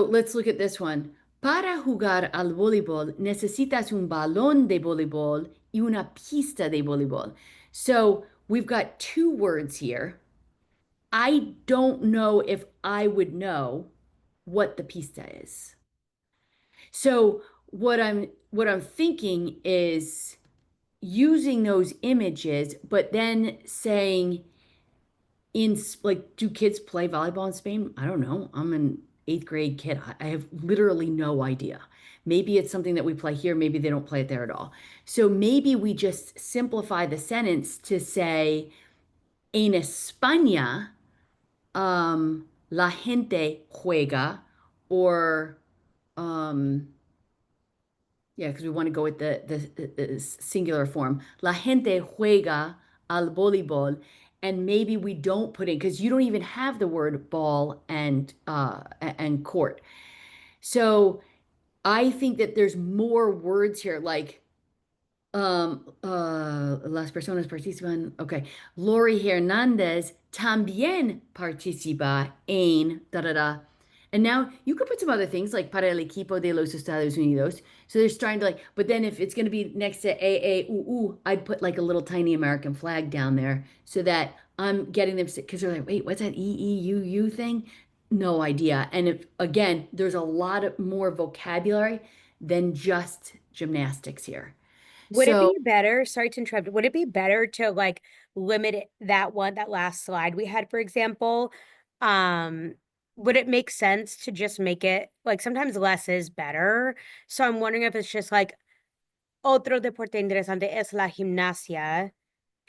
[SPEAKER 2] let's look at this one. Para jugar al voleibol, necesitas un balón de voleibol y una pista de voleibol. So we've got two words here. I don't know if I would know what the pista is. So what I'm thinking is using those images, but then saying like, do kids play volleyball in Spain? I don't know. I'm an 8th grade kid. I have literally no idea. Maybe it's something that we play here. Maybe they don't play it there at all. So maybe we just simplify the sentence to say, en España, la gente juega, or, yeah, because we want to go with the singular form. La gente juega al voleibol. And maybe we don't put in, because you don't even have the word ball and court. So I think that there's more words here, like las personas participan. Okay. Lori Hernandez también participa en da da da. And now you could put some other things like para el equipo de los Estados Unidos. So they're trying to like, but then if it's going to be next to AAUU, I'd put like a little tiny American flag down there so that I'm getting them, because they're like, wait, what's that EEUU thing? No idea. And if, again, there's a lot of more vocabulary than just gymnastics here.
[SPEAKER 7] Would it
[SPEAKER 2] So
[SPEAKER 7] be better, sorry to interrupt, would it be better to like limit that last slide we had, for example? Would it make sense to just make it like sometimes less is better? So I'm wondering if it's just like otro deporte interesante es la gimnasia,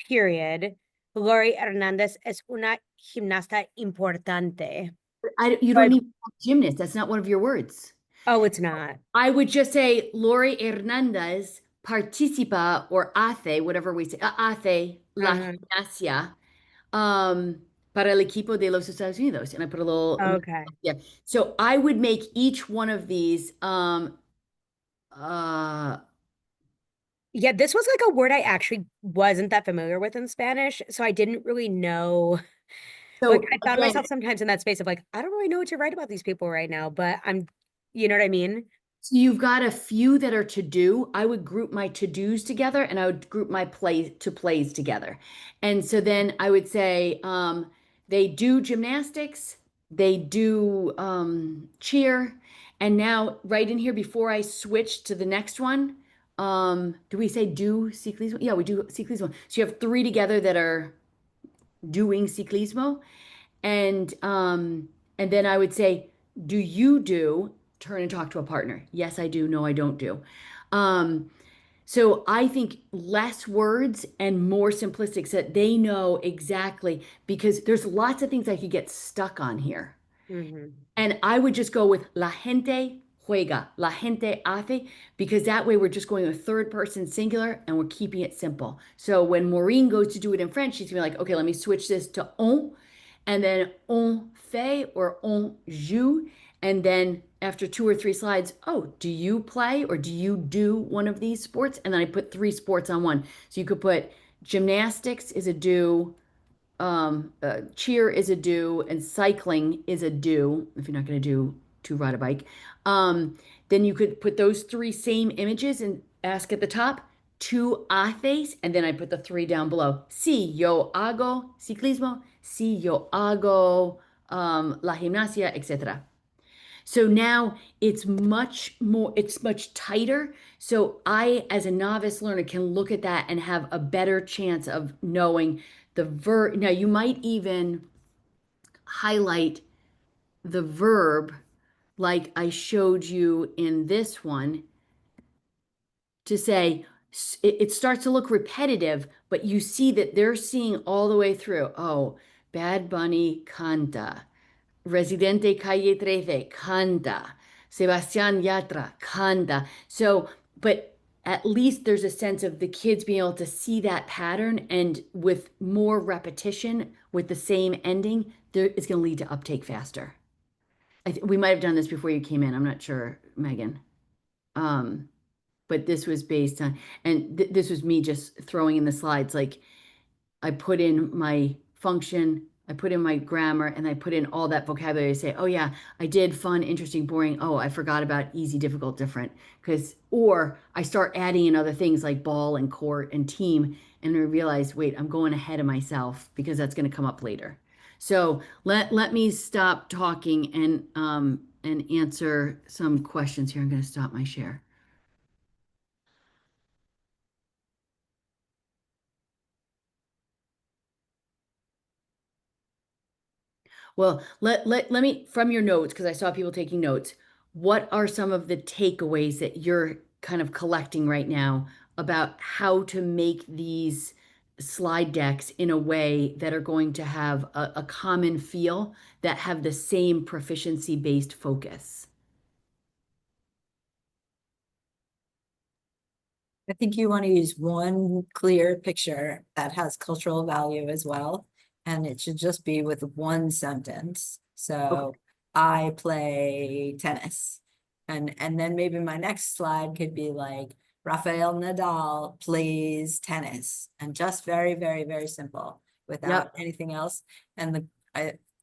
[SPEAKER 7] period. Lori Hernandez es una gimnasta importante.
[SPEAKER 2] you don't need gymnast. That's not one of your words.
[SPEAKER 7] Oh, it's not.
[SPEAKER 2] I would just say Lori Hernandez participa or hace, whatever we say, hace la gimnasia para el equipo de los Estados Unidos. And I put a little,
[SPEAKER 7] Okay.
[SPEAKER 2] yeah. So I would make each one of these,
[SPEAKER 7] yeah, this was like a word I actually wasn't that familiar with in Spanish, so I didn't really know.
[SPEAKER 2] so
[SPEAKER 7] Like I found
[SPEAKER 2] again,
[SPEAKER 7] myself sometimes in that space of like, I don't really know what to write about these people right now, but you know what I mean?
[SPEAKER 2] so you've got a few that are to do. I would group my to dos together and I would group my plays together. And so then I would say they do gymnastics, they do cheer. And now right in here before I switch to the next one, do we say do ciclismo? Yeah, we do ciclismo. So you have 3 together that are doing ciclismo. And then I would say, do you do turn and talk to a partner? Yes, I do. No, I don't do. So I think less words and more simplistic so that they know exactly, because there's lots of things I could get stuck on here. And I would just go with la gente juega, la gente hace, because that way we're just going with third person singular and we're keeping it simple. So when Maureen goes to do it in French, she's gonna be like, okay, let me switch this to on, and then on fait or on joue. And then after 2 or 3 slides, oh, do you play or do you do one of these sports? And then I put 3 sports on one. So you could put gymnastics is a do, cheer is a do, and cycling is a do, if you're not going to ride a bike. Then you could put those 3 same images and ask at the top, tú haces, and then I put the 3 down below. Si yo hago ciclismo, si yo hago la gimnasia, etc. So now it's much tighter. So I, as a novice learner, can look at that and have a better chance of knowing the verb. Now you might even highlight the verb like I showed you in this one to say it starts to look repetitive, but you see that they're seeing all the way through. Oh, Bad Bunny canta. Residente Calle 13 canta. Sebastián Yatra canta. So, but at least there's a sense of the kids being able to see that pattern, and with more repetition with the same ending, there is going to lead to uptake faster. We might have done this before you came in. I'm not sure, Megan. But this was based on, and this was me just throwing in the slides. Like, I put in my function, I put in my grammar, and I put in all that vocabulary to say, oh yeah, I did fun, interesting, boring. Oh, I forgot about easy, difficult, different. Or I start adding in other things like ball and court and team, and I realize, wait, I'm going ahead of myself because that's going to come up later. So let me stop talking and answer some questions here. I'm going to stop my share. Well, let me, from your notes, because I saw people taking notes, what are some of the takeaways that you're kind of collecting right now about how to make these slide decks in a way that are going to have a common feel, that have the same proficiency-based focus?
[SPEAKER 3] I think you want to use one clear picture that has cultural value as well. And it should just be with one sentence. So I play tennis. And then maybe my next slide could be like Rafael Nadal plays tennis, and just very, very, very simple without anything else. And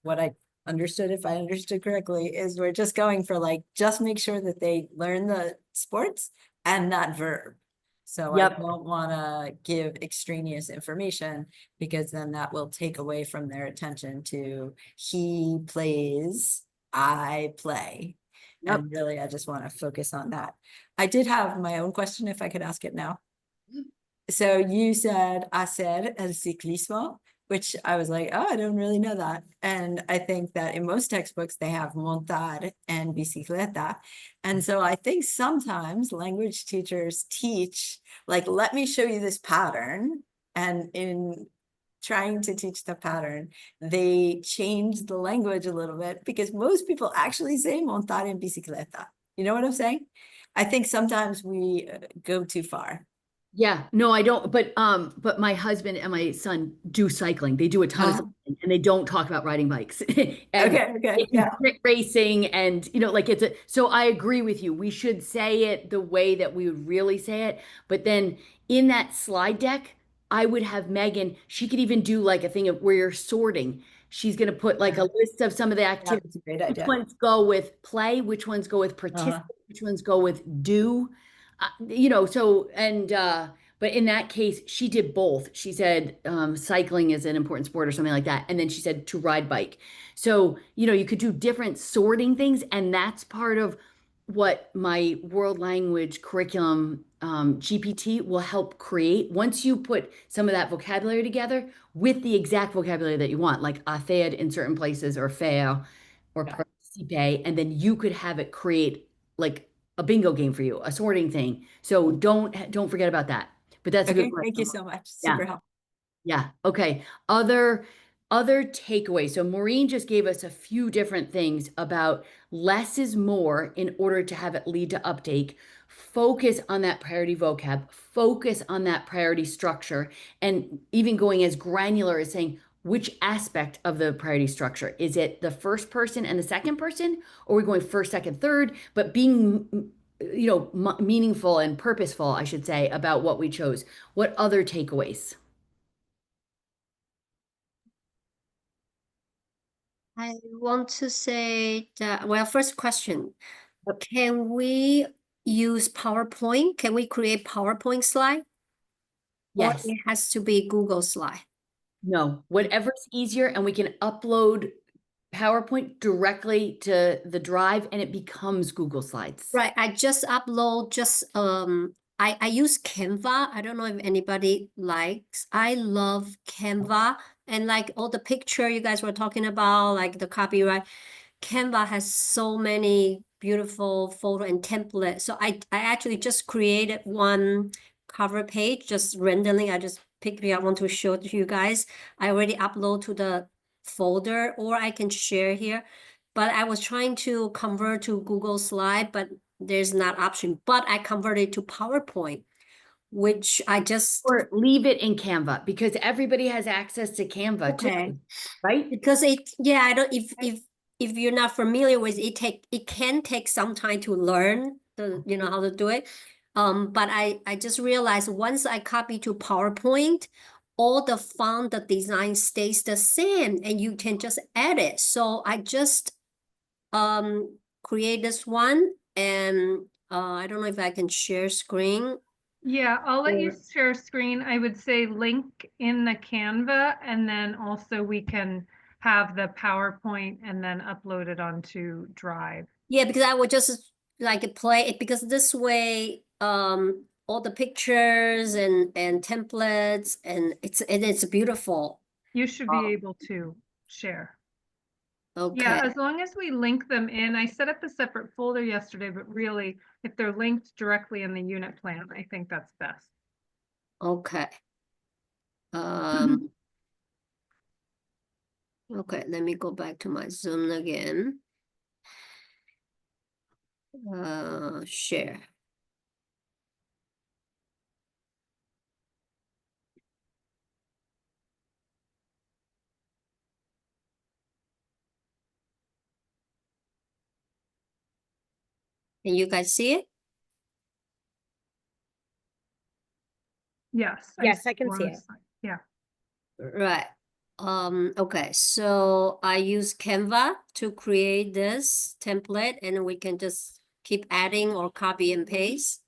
[SPEAKER 3] what I understood, if I understood correctly, is we're just going for like, just make sure that they learn the sports and that verb. So I don't want to give extraneous information, because then that will take away from their attention to he plays, I play. And really, I just want to focus on that. I did have my own question, if I could ask it now. So you said hacer el ciclismo, which I was like, oh, I don't really know that. And I think that in most textbooks, they have montar and bicicleta. And so I think sometimes language teachers teach, like, let me show you this pattern. And in trying to teach the pattern, they change the language a little bit, because most people actually say montar and bicicleta. You know what I'm saying? I think sometimes we go too far.
[SPEAKER 2] Yeah, no, I don't. But my husband and my son do cycling. They do a ton of cycling, and they don't talk about riding bikes. And
[SPEAKER 3] Okay, yeah.
[SPEAKER 2] racing, and like so I agree with you. We should say it the way that we would really say it. But then in that slide deck, I would have Megan, she could even do like a thing of where you're sorting. She's going to put like a list of some of the activities.
[SPEAKER 3] That's a great idea.
[SPEAKER 2] Which ones go with play, which ones go with participate, which ones go with do. But in that case, she did both. She said cycling is an important sport or something like that. And then she said to ride bike. So, you could do different sorting things. And that's part of what my world language curriculum GPT will help create. Once you put some of that vocabulary together with the exact vocabulary that you want, like hacer in certain places, or faire, or participe, and then you could have it create like a bingo game for you, a sorting thing. So don't forget about that. But that's a good question.
[SPEAKER 3] Thank you so much. Super helpful.
[SPEAKER 2] Yeah. Okay. Other takeaways. So Maureen just gave us a few different things about less is more in order to have it lead to uptake. Focus on that priority vocab, focus on that priority structure, and even going as granular as saying, which aspect of the priority structure? Is it the first person and the second person? Or are we going first, second, third? But being meaningful and purposeful, I should say, about what we chose. What other takeaways?
[SPEAKER 6] I want to say that, well, first question, can we use PowerPoint? Can we create PowerPoint slide?
[SPEAKER 2] Yes.
[SPEAKER 6] Or it has to be Google slide?
[SPEAKER 2] No, whatever's easier, and we can upload PowerPoint directly to the drive and it becomes Google Slides.
[SPEAKER 6] Right, I just upload I use Canva. I don't know if anybody likes. I love Canva, and like all the picture you guys were talking about, like the copyright. Canva has so many beautiful photo and templates. So I actually just created one cover page, just randomly. I just picked it. I want to show it to you guys. I already upload to the folder, or I can share here. But I was trying to convert to Google Slide, but there's not option. But I converted to PowerPoint. which I just,
[SPEAKER 2] Or leave it in Canva because everybody has access to Canva
[SPEAKER 6] okay.
[SPEAKER 2] too, right?
[SPEAKER 6] Because yeah, I don't, if you're not familiar with it, it can take some time to learn how to do it. But I just realized once I copy to PowerPoint, all the font, the design stays the same and you can just edit. So I just create this one, and I don't know if I can share screen.
[SPEAKER 1] Yeah, I'll let you
[SPEAKER 6] Or-
[SPEAKER 1] share screen. I would say link in the Canva, and then also we can have the PowerPoint and then upload it onto Drive.
[SPEAKER 6] Yeah, because I would just like play it, because this way, all the pictures and templates, and it's beautiful.
[SPEAKER 1] You should be able to share.
[SPEAKER 6] Okay,
[SPEAKER 1] Yeah, as long as we link them in. I set up a separate folder yesterday, but really, if they're linked directly in the unit plan, I think that's best.
[SPEAKER 6] okay. Um, okay, let me go back to my Zoom again. Share. Can you guys see it?
[SPEAKER 1] Yes.
[SPEAKER 7] Yes, I can
[SPEAKER 1] saw
[SPEAKER 7] see
[SPEAKER 1] the
[SPEAKER 7] it.
[SPEAKER 1] slide. Yeah.
[SPEAKER 6] Right. Okay, so I use Canva to create this template, and we can just keep adding or copy and paste.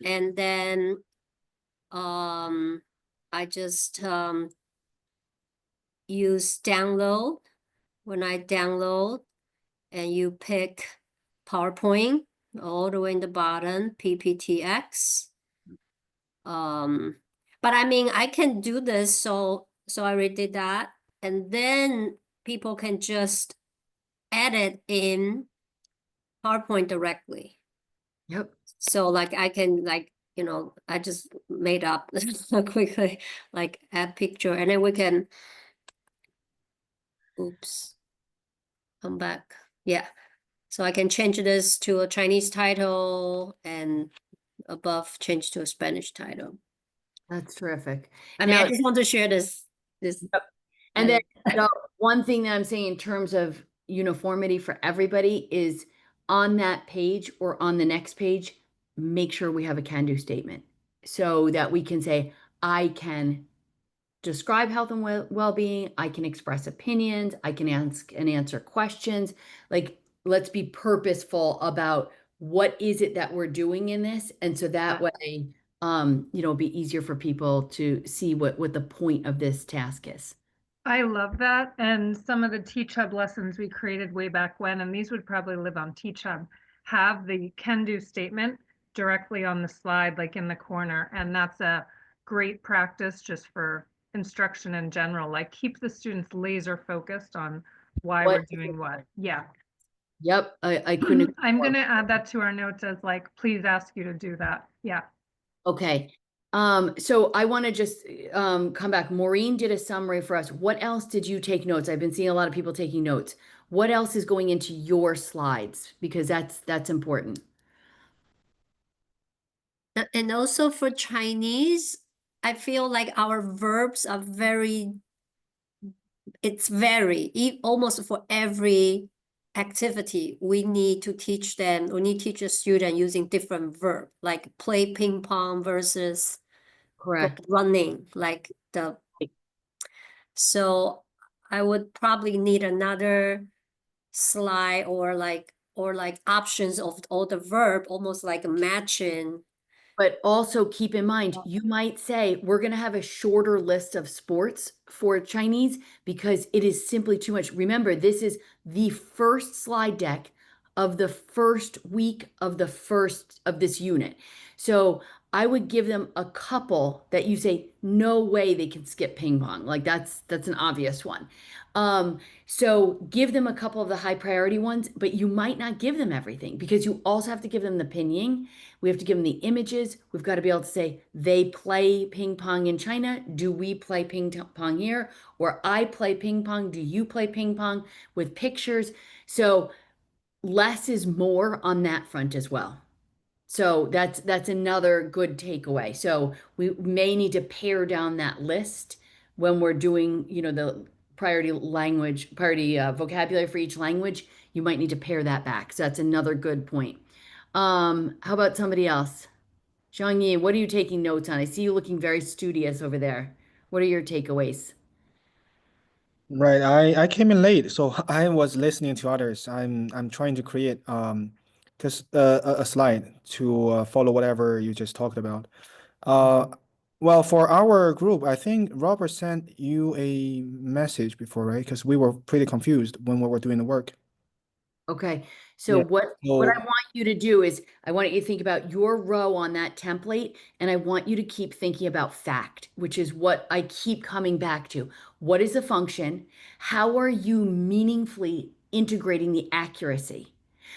[SPEAKER 6] And then I just use download. When I download, and you pick PowerPoint all the way in the bottom, PPTX. But I mean, I can do this, so I already did that, and then people can just edit in PowerPoint directly.
[SPEAKER 2] Yep.
[SPEAKER 6] So like I can I just made up quickly, like add picture, and then we can, oops, come back. Yeah. So I can change this to a Chinese title, and above change to a Spanish title.
[SPEAKER 2] That's terrific.
[SPEAKER 6] I mean, I
[SPEAKER 2] Now,
[SPEAKER 6] just want to share this.
[SPEAKER 2] and then the one thing that I'm saying in terms of uniformity for everybody is on that page or on the next page, make sure we have a can-do statement so that we can say, I can describe health and well-being, I can express opinions, I can ask and answer questions. Like, let's be purposeful about what is it that we're doing in this. And so that way, it'll be easier for people to see what the point of this task is.
[SPEAKER 1] I love that. And some of the Teach Hub lessons we created way back when, and these would probably live on Teach Hub, have the can-do statement directly on the slide, like in the corner. And that's a great practice just for instruction in general, like keep the students laser focused on why we're doing what. Yeah.
[SPEAKER 2] Yep, I couldn't agree
[SPEAKER 1] I'm
[SPEAKER 2] more.
[SPEAKER 1] going to add that to our notes as like, please ask you to do that. Yeah.
[SPEAKER 2] Okay. So I want to just come back. Maureen did a summary for us. What else did you take notes? I've been seeing a lot of people taking notes. What else is going into your slides? Because that's important.
[SPEAKER 6] And also for Chinese, I feel like our verbs are almost for every activity. We need to teach a student using different verb, like play ping pong versus
[SPEAKER 2] Correct.
[SPEAKER 6] running, so I would probably need another slide, or like options of all the verb, almost like matching.
[SPEAKER 2] But also keep in mind, you might say, we're going to have a shorter list of sports for Chinese because it is simply too much. Remember, this is the first slide deck of the first week of this unit. So I would give them a couple that you say, no way they can skip ping pong. Like that's an obvious one. So give them a couple of the high priority ones, but you might not give them everything because you also have to give them the pinyin. We have to give them the images. We've got to be able to say, they play ping pong in China. Do we play ping pong here? Or I play ping pong. Do you play ping pong, with pictures? So less is more on that front as well. So that's another good takeaway. So we may need to pare down that list when we're doing, the priority vocabulary for each language. You might need to pare that back. So that's another good point. How about somebody else? Zhang what are you taking notes on? I see you looking very studious over there. What are your takeaways?
[SPEAKER 8] Right, I came in late, so I was listening to others. I'm trying to create just a slide to follow whatever you just talked about. Uh, well, for our group, I think Robert sent you a message before, right? Because we were pretty confused when we were doing the work.
[SPEAKER 2] Okay, so
[SPEAKER 8] Yeah.
[SPEAKER 2] what I
[SPEAKER 8] So
[SPEAKER 2] want you to do is I want you to think about your row on that template, and I want you to keep thinking about fact, which is what I keep coming back to. What is the function? How are you meaningfully integrating the accuracy?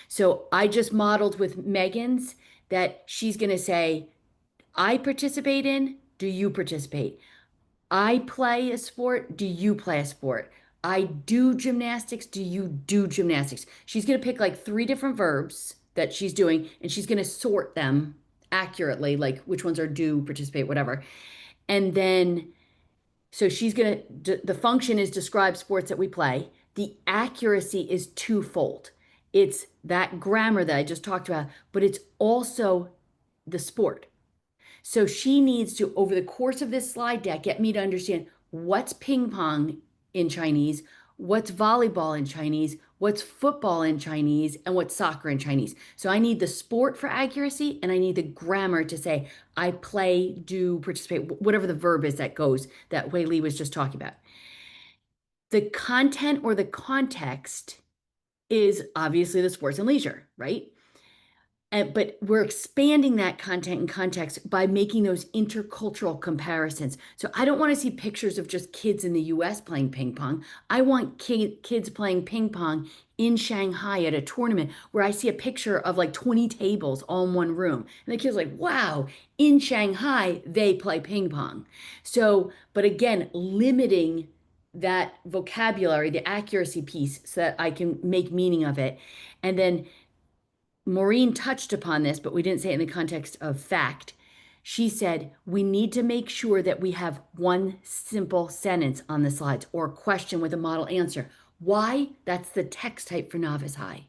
[SPEAKER 2] So I just modeled with Megan's that she's going to say, I participate in, do you participate? I play a sport. Do you play a sport? I do gymnastics. Do you do gymnastics? She's going to pick like 3 different verbs that she's doing, and she's going to sort them accurately, like which ones are do, participate, whatever. And then, so she's going to, the function is describe sports that we play. The accuracy is twofold. It's that grammar that I just talked about, but it's also the sport. So she needs to, over the course of this slide deck, get me to understand what's ping pong in Chinese, what's volleyball in Chinese, what's football in Chinese, and what's soccer in Chinese. So I need the sport for accuracy, and I need the grammar to say, I play, do, participate, whatever the verb is that goes, that Wei Li was just talking about. The content or the context is obviously the sports and leisure, right? But we're expanding that content and context by making those intercultural comparisons. So I don't want to see pictures of just kids in the US playing ping pong. I want kids playing ping pong in Shanghai at a tournament where I see a picture of like 20 tables all in one room. And the kid's like, wow, in Shanghai, they play ping pong. So, but again, limiting that vocabulary, the accuracy piece, so that I can make meaning of it. And then Maureen touched upon this, but we didn't say it in the context of fact. She said, we need to make sure that we have one simple sentence on the slides or a question with a model answer. Why? That's the text type for Novice High.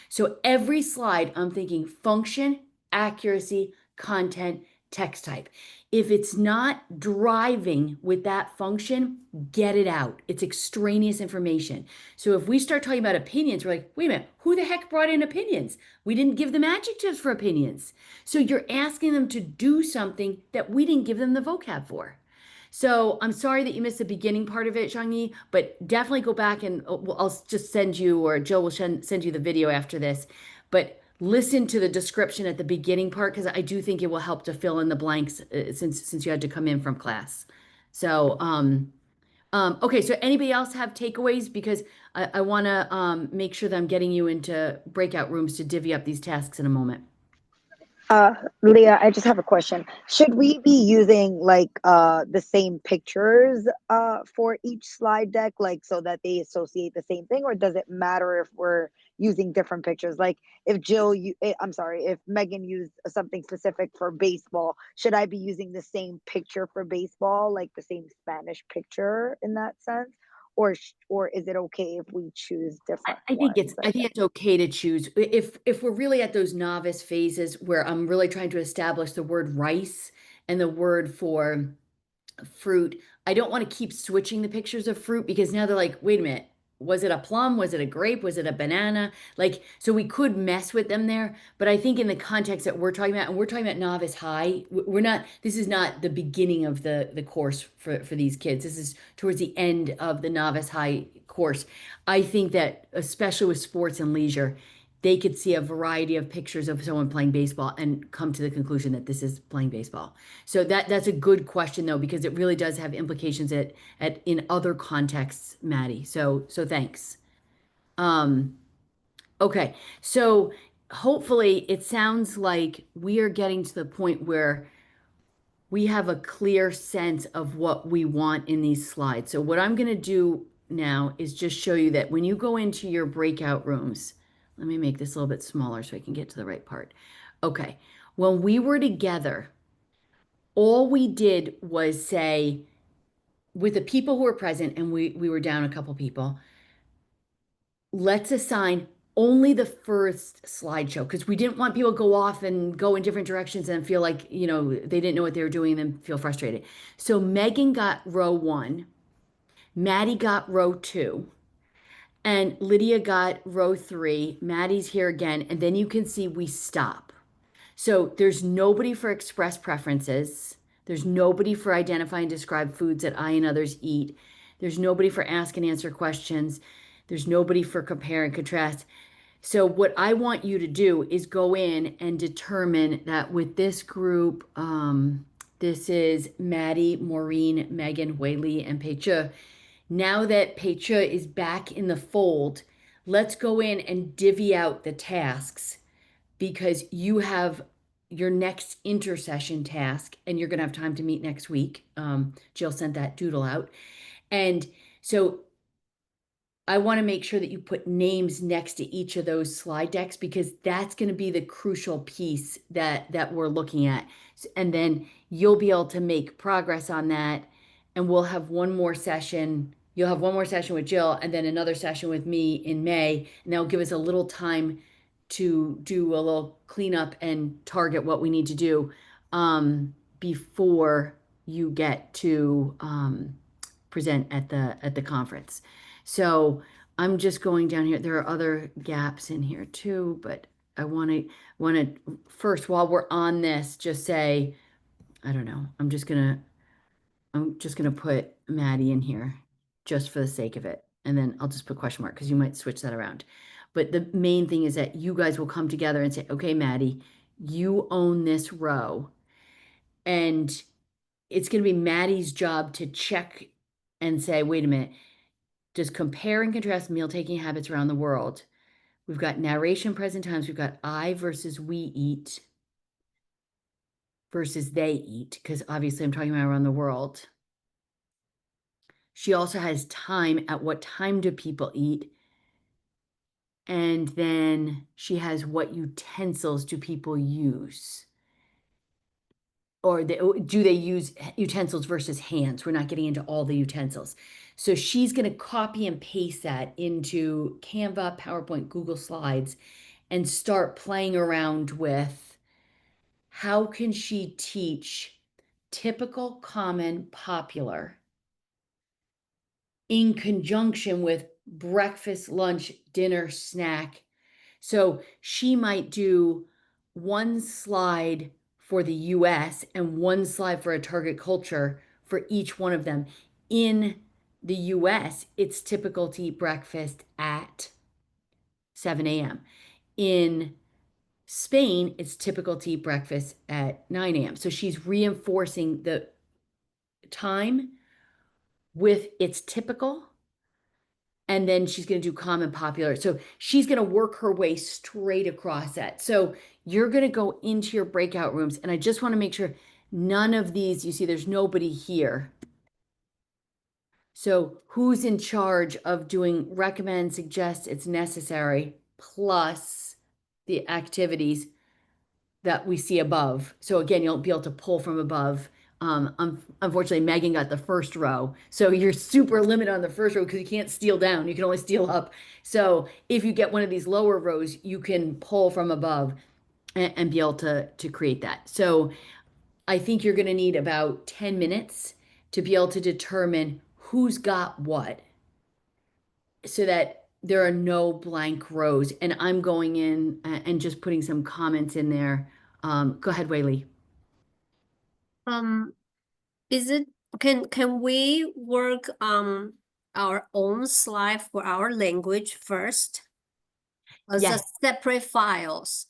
[SPEAKER 2] So every slide, I'm thinking function, accuracy, content, text type. If it's not driving with that function, get it out. It's extraneous information. So if we start talking about opinions, we're like, wait a minute, who the heck brought in opinions? We didn't give them adjectives for opinions. So you're asking them to do something that we didn't give them the vocab for. So I'm sorry that you missed the beginning part of it, Zhangyi, but definitely go back and I'll just send you, or Jill will send you the video after this. But listen to the description at the beginning part because I do think it will help to fill in the blanks since you had to come in from class. So okay, so anybody else have takeaways? Because I want to make sure that I'm getting you into breakout rooms to divvy up these tasks in a moment.
[SPEAKER 4] Leah, I just have a question. Should we be using like the same pictures for each slide deck, like so that they associate the same thing, or does it matter if we're using different pictures? Like if if Megan used something specific for baseball, should I be using the same picture for baseball, like the same Spanish picture in that sense? Or is it okay if we choose different
[SPEAKER 2] I think
[SPEAKER 4] ones?
[SPEAKER 2] I think it's okay to choose if we're really at those novice phases where I'm really trying to establish the word rice and the word for fruit. I don't want to keep switching the pictures of fruit because now they're like, wait a minute, was it a plum? Was it a grape? Was it a banana? Like, so we could mess with them there. But I think in the context that we're talking about, and we're talking about novice high, we're not, this is not the beginning of the course for these kids. This is towards the end of the novice high course. I think that, especially with sports and leisure, they could see a variety of pictures of someone playing baseball and come to the conclusion that this is playing baseball. So that's a good question though, because it really does have implications at in other contexts, Maddie. So thanks. Okay, so hopefully it sounds like we are getting to the point where we have a clear sense of what we want in these slides. So what I'm going to do now is just show you that when you go into your breakout rooms, Let me make this a little bit smaller so I can get to the right part. Okay. When we were together, all we did was say, with the people who were present, and we were down a couple people, let's assign only the first slideshow because we didn't want people to go off and go in different directions and feel like, they didn't know what they were doing and then feel frustrated. So Megan got row 1, Maddie got row 2, and Lydia got row 3. Maddie's here again, and then you can see we stop. So there's nobody for express preferences. There's nobody for identify and describe foods that I and others eat. There's nobody for ask and answer questions. There's nobody for compare and contrast. So what I want you to do is go in and determine that with this group, this is Maddie, Maureen, Megan, Whaley, and Peicha. Now that Peicha is back in the fold, let's go in and divvy out the tasks because you have your next intercession task and you're going to have time to meet next week. Jill sent that doodle out. And so I want to make sure that you put names next to each of those slide decks because that's going to be the crucial piece that we're looking at. And then you'll be able to make progress on that. And we'll have one more session. You'll have one more session with Jill and then another session with me in May. And that'll give us a little time to do a little cleanup and target what we need to do before you get to present at the conference. So I'm just going down here. There are other gaps in here too, but I want to first, while we're on this, just say, I don't know. I'm just gonna put Maddie in here just for the sake of it. And then I'll just put question mark because you might switch that around. But the main thing is that you guys will come together and say, okay, Maddie, you own this row. And it's going to be Maddie's job to check and say, wait a minute, does compare and contrast meal taking habits around the world. We've got narration present times. We've got I versus we eat versus they eat, because obviously I'm talking about around the world. She also has time. At what time do people eat? And then she has what utensils do people use? Or do they use utensils versus hands? We're not getting into all the utensils. So she's going to copy and paste that into Canva, PowerPoint, Google Slides, and start playing around with how can she teach typical, common, popular in conjunction with breakfast, lunch, dinner, snack. So she might do one slide for the US and one slide for a target culture for each one of them. In the US, it's typical to eat breakfast at 7 a.m. In Spain, it's typical to eat breakfast at 9 a.m. So she's reinforcing the time with its typical, and then she's going to do common popular. So she's going to work her way straight across that. So you're going to go into your breakout rooms, and I just want to make sure none of these, you see, there's nobody here. So who's in charge of doing recommend, suggest, it's necessary, plus the activities that we see above. So again, you'll be able to pull from above. Unfortunately, Megan got the first row. So you're super limited on the first row because you can't steal down. You can only steal up. So if you get one of these lower rows, you can pull from above and be able to create that. So I think you're going to need about 10 minutes to be able to determine who's got what so that there are no blank rows. And I'm going in and just putting some comments in there. Go ahead, Whaley.
[SPEAKER 6] Is it can we work our own slide for our language first as a
[SPEAKER 2] Yes.
[SPEAKER 6] separate files?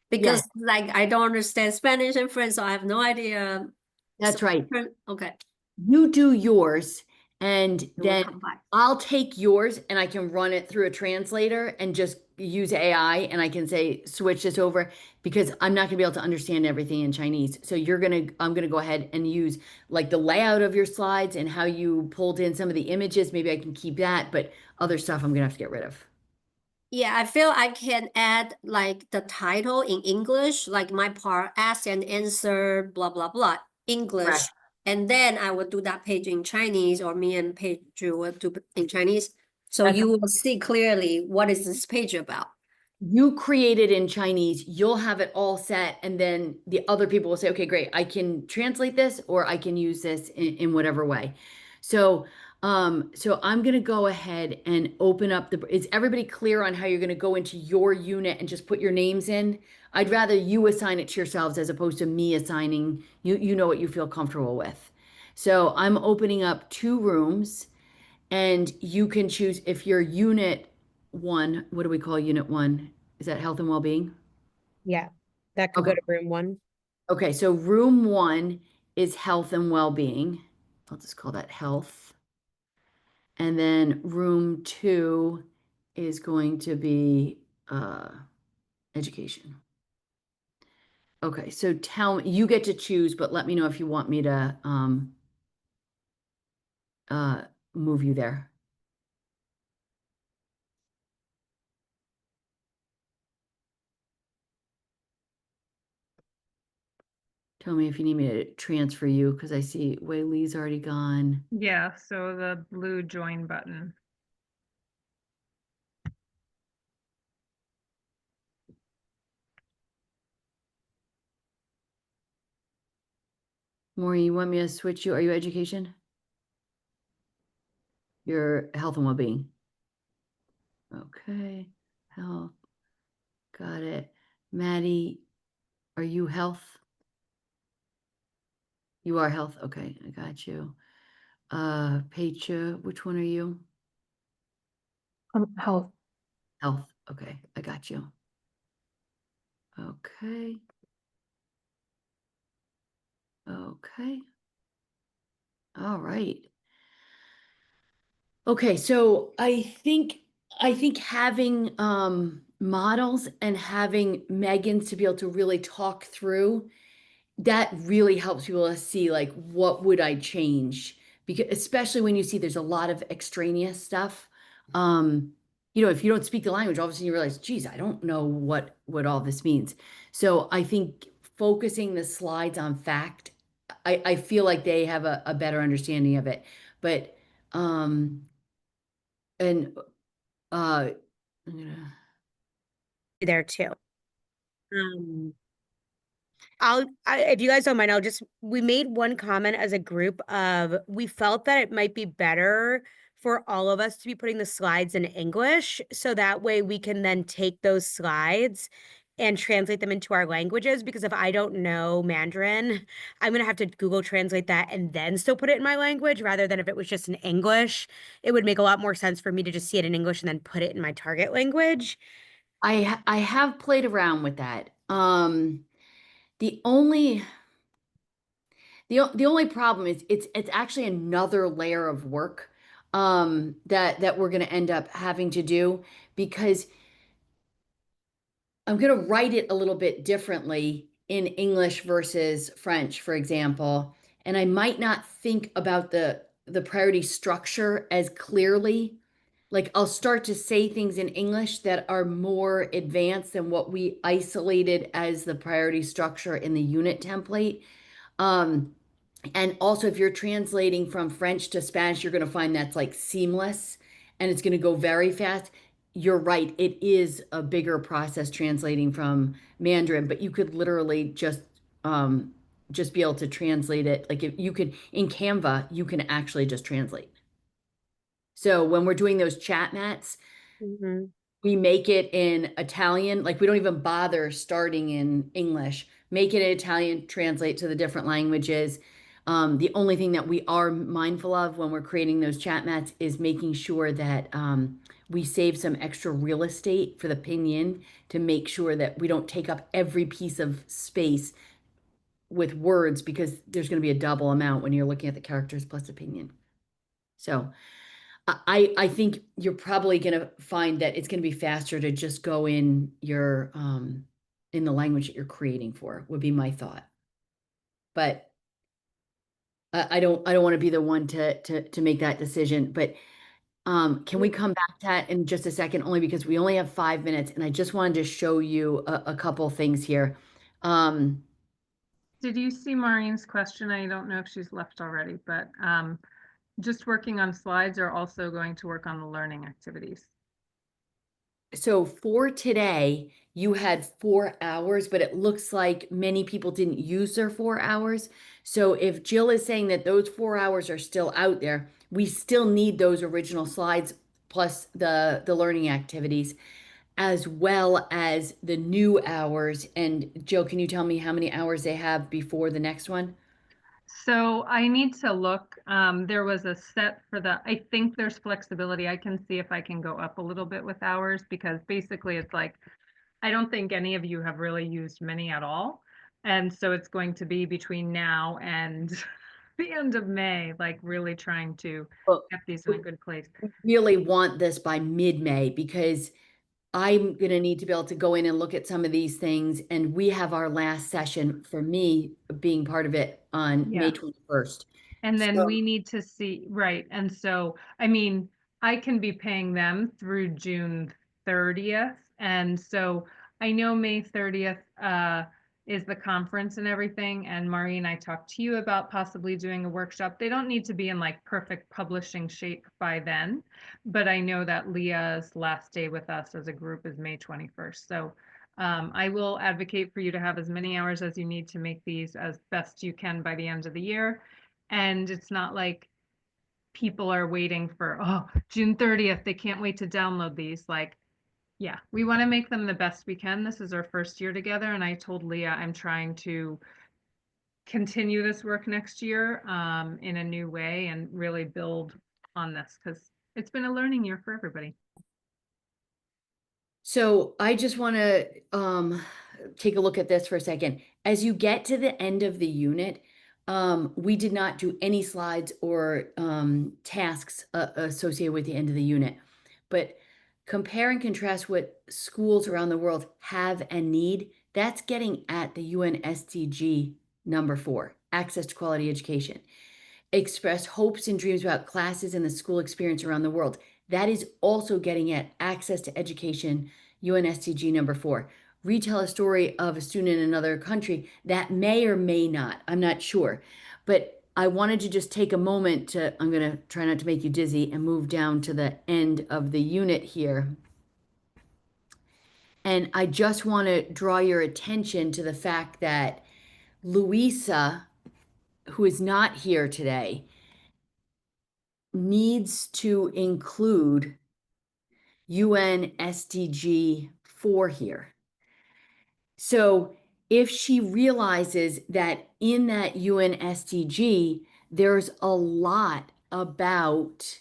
[SPEAKER 6] Because like I don't understand Spanish and French, so I have no idea.
[SPEAKER 2] That's right.
[SPEAKER 6] Okay.
[SPEAKER 2] You do yours, and
[SPEAKER 6] We'll
[SPEAKER 2] then
[SPEAKER 6] come back.
[SPEAKER 2] I'll take yours and I can run it through a translator and just use AI and I can say, switch this over because I'm not gonna be able to understand everything in Chinese. So I'm gonna go ahead and use like the layout of your slides and how you pulled in some of the images. Maybe I can keep that, but other stuff I'm gonna have to get rid of.
[SPEAKER 6] Yeah, I feel I can add like the title in English, like my part, ask and answer, blah, blah, blah, English.
[SPEAKER 2] Correct.
[SPEAKER 6] And then I will do that page in Chinese, or me and Paige will do in Chinese. So
[SPEAKER 2] That's-
[SPEAKER 6] you will see clearly what is this page about.
[SPEAKER 2] You create it in Chinese, you'll have it all set, and then the other people will say, okay, great, I can translate this or I can use this in whatever way. So, so I'm gonna go ahead and open up is everybody clear on how you're gonna go into your unit and just put your names in? I'd rather you assign it to yourselves as opposed to me assigning, you know what you feel comfortable with. So I'm opening up 2 rooms. And you can choose if you're unit 1, what do we call unit 1? Is that health and well-being?
[SPEAKER 7] Yeah, that could go
[SPEAKER 2] Okay.
[SPEAKER 7] to room 1.
[SPEAKER 2] Okay, so room 1 is health and well-being. I'll just call that health. And then room 2 is going to be education. Okay, so tell me, you get to choose, but let me know if you want me to move you there. Tell me if you need me to transfer you because I see Wei Lee's already gone.
[SPEAKER 1] Yeah, so the blue join button.
[SPEAKER 2] Maureen, you want me to switch you? Are you education? Your health and well-being. Okay, health. Got it. Maddie, are you health? You are health. Okay, I got you. Pecha, which one are you?
[SPEAKER 1] Health.
[SPEAKER 2] Health. Okay, I got you. Okay. Okay. All right. Okay, so I think having models and having Megan's to be able to really talk through that really helps people to see like what would I change, because especially when you see there's a lot of extraneous stuff. If you don't speak the language, all of a sudden you realize, geez, I don't know what all this means. So I think focusing the slides on fact, I feel like they have a better understanding of it. But and I'm gonna
[SPEAKER 7] There too. If you guys don't mind, we made one comment as a group of, we felt that it might be better for all of us to be putting the slides in English. So that way we can then take those slides and translate them into our languages. Because if I don't know Mandarin, I'm going to have to Google translate that and then still put it in my language, rather than if it was just in English. It would make a lot more sense for me to just see it in English and then put it in my target language.
[SPEAKER 2] I have played around with that. The only problem is it's actually another layer of work that we're going to end up having to do, because I'm going to write it a little bit differently in English versus French, for example, and I might not think about the priority structure as clearly. Like I'll start to say things in English that are more advanced than what we isolated as the priority structure in the unit template. And also, if you're translating from French to Spanish, you're going to find that's like seamless and it's going to go very fast. You're right. It is a bigger process translating from Mandarin, but you could literally just be able to translate it. Like if you could in Canva, you can actually just translate. So when we're doing those chat mats, we make it in Italian. Like we don't even bother starting in English. Make it in Italian, translate to the different languages. The only thing that we are mindful of when we're creating those chat mats is making sure that we save some extra real estate for the pinyin to make sure that we don't take up every piece of space with words, because there's going to be a double amount when you're looking at the characters plus opinion. So I think you're probably going to find that it's going to be faster to just go in your in the language that you're creating for, would be my thought. But I don't want to be the one to make that decision. But Can we come back to that in just a second, only because we only have 5 minutes and I just wanted to show you a couple things here.
[SPEAKER 1] Did you see Maureen's question? I don't know if she's left already, but just working on slides or also going to work on the learning activities?
[SPEAKER 2] So for today, you had 4 hours, but it looks like many people didn't use their 4 hours. So if Jill is saying that those 4 hours are still out there, we still need those original slides plus the learning activities, as well as the new hours. And Jill, can you tell me how many hours they have before the next one?
[SPEAKER 1] So I need to look, there was a set for the, I think there's flexibility. I can see if I can go up a little bit with hours because basically it's like, I don't think any of you have really used many at all. And so it's going to be between now and the end of May, like really trying to
[SPEAKER 2] Well,
[SPEAKER 1] get these in a good place.
[SPEAKER 2] really want this by mid-May because I'm going to need to be able to go in and look at some of these things. And we have our last session for me being part of it on May
[SPEAKER 1] Yeah.
[SPEAKER 2] 21st.
[SPEAKER 1] And then
[SPEAKER 2] So-
[SPEAKER 1] we need to see, right, and so, I mean, I can be paying them through June 30th, and so I know May 30th is the conference and everything, and Maureen, I talked to you about possibly doing a workshop. They don't need to be in like perfect publishing shape by then, but I know that Leah's last day with us as a group is May 21st, so I will advocate for you to have as many hours as you need to make these as best you can by the end of the year. And it's not like people are waiting for, oh, June 30th, they can't wait to download these. Like, yeah, we want to make them the best we can. This is our first year together. And I told Leah I'm trying to continue this work next year in a new way and really build on this because it's been a learning year for everybody.
[SPEAKER 2] So I just want to take a look at this for a second. As you get to the end of the unit, we did not do any slides or tasks associated with the end of the unit. But compare and contrast what schools around the world have and need, that's getting at the UN SDG number 4, access to quality education. Express hopes and dreams about classes and the school experience around the world. That is also getting at access to education, UN SDG number 4. Retell a story of a student in another country that may or may not, I'm not sure. But I wanted to just take a moment to, I'm going to try not to make you dizzy and move down to the end of the unit here. And I just want to draw your attention to the fact that Louisa, who is not here today, needs to include UN SDG 4 here. So if she realizes that in that UN SDG, there's a lot about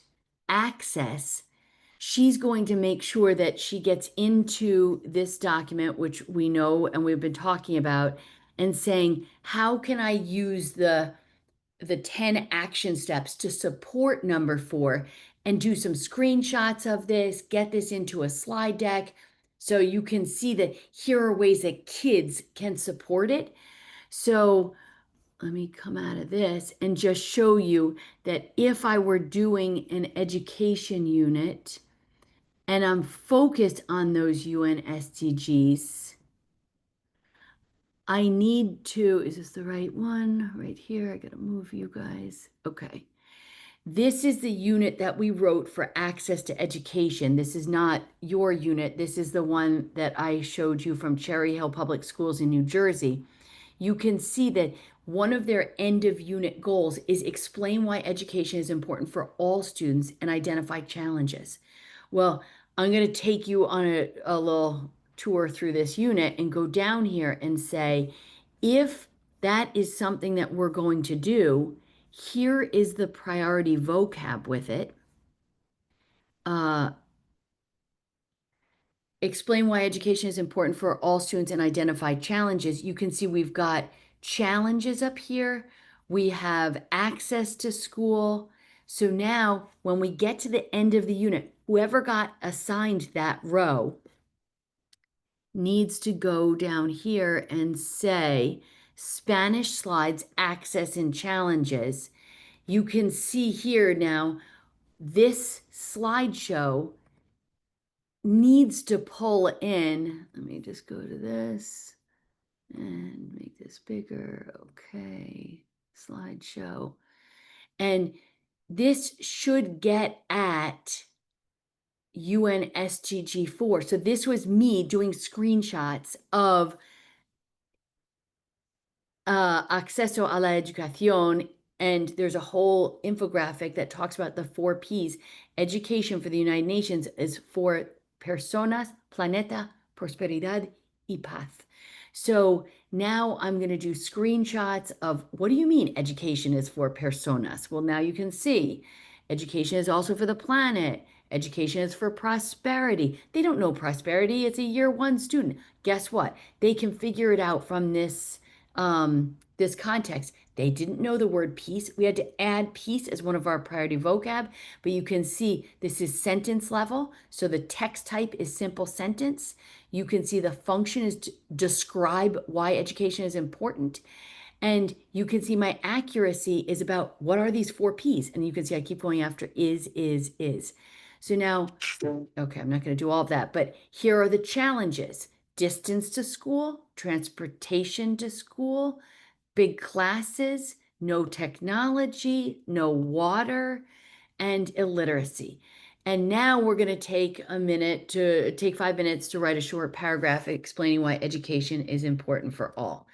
[SPEAKER 2] access, she's going to make sure that she gets into this document, which we know and we've been talking about, and saying, how can I use the 10 action steps to support number 4 and do some screenshots of this, get this into a slide deck so you can see that here are ways that kids can support it. So let me come out of this and just show you that if I were doing an education unit and I'm focused on those UN SDGs, I need to, is this the right one? Right here, I gotta move you guys. Okay. This is the unit that we wrote for access to education. This is not your unit. This is the one that I showed you from Cherry Hill Public Schools in New Jersey. You can see that one of their end of unit goals is explain why education is important for all students and identify challenges. Well, I'm going to take you on a little tour through this unit and go down here and say, if that is something that we're going to do, here is the priority vocab with it. Explain why education is important for all students and identify challenges. You can see we've got challenges up here. We have access to school. So now when we get to the end of the unit, whoever got assigned that row needs to go down here and say Spanish slides, access and challenges. You can see here now this slideshow needs to pull in, let me just go to this and make this bigger. Okay, slideshow. And this should get at UNSGG4. So this was me doing screenshots of acceso a la educación, and there's a whole infographic that talks about the 4 Ps. Education for the United Nations is for personas, planeta, prosperidad, y paz. So now I'm going to do screenshots of, what do you mean education is for personas? Well, now you can see education is also for the planet. Education is for prosperity. They don't know prosperity. It's a year 1 student. Guess what? They can figure it out from this this context. They didn't know the word peace. We had to add peace as one of our priority vocab, but you can see this is sentence level. So the text type is simple sentence. You can see the function is to describe why education is important. And you can see my accuracy is about what are these 4 Ps? And you can see I keep going after is. So now, okay, I'm not going to do all of that, but here are the challenges. Distance to school, transportation to school, big classes, no technology, no water, and illiteracy. And now we're going to take 5 minutes to write a short paragraph explaining why education is important for all.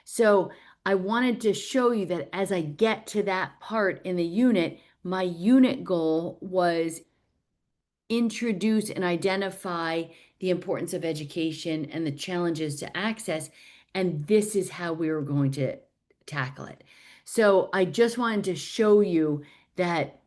[SPEAKER 2] So I wanted to show you that as I get to that part in the unit, my unit goal was introduce and identify the importance of education and the challenges to access. And this is how we were going to tackle it. So I just wanted to show you that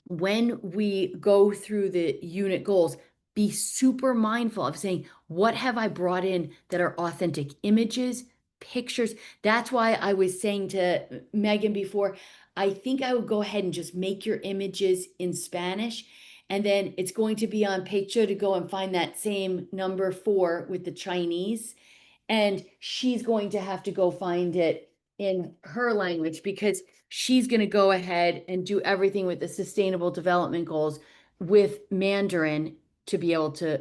[SPEAKER 2] when we go through the unit goals, be super mindful of saying, what have I brought in that are authentic images, pictures? That's why I was saying to Megan before, I think I would go ahead and just make your images in Spanish. And then it's going to be on page 2 to go and find that same number 4 with the Chinese. And she's going to have to go find it in her language because she's going to go ahead and do everything with the sustainable development goals with Mandarin to be able to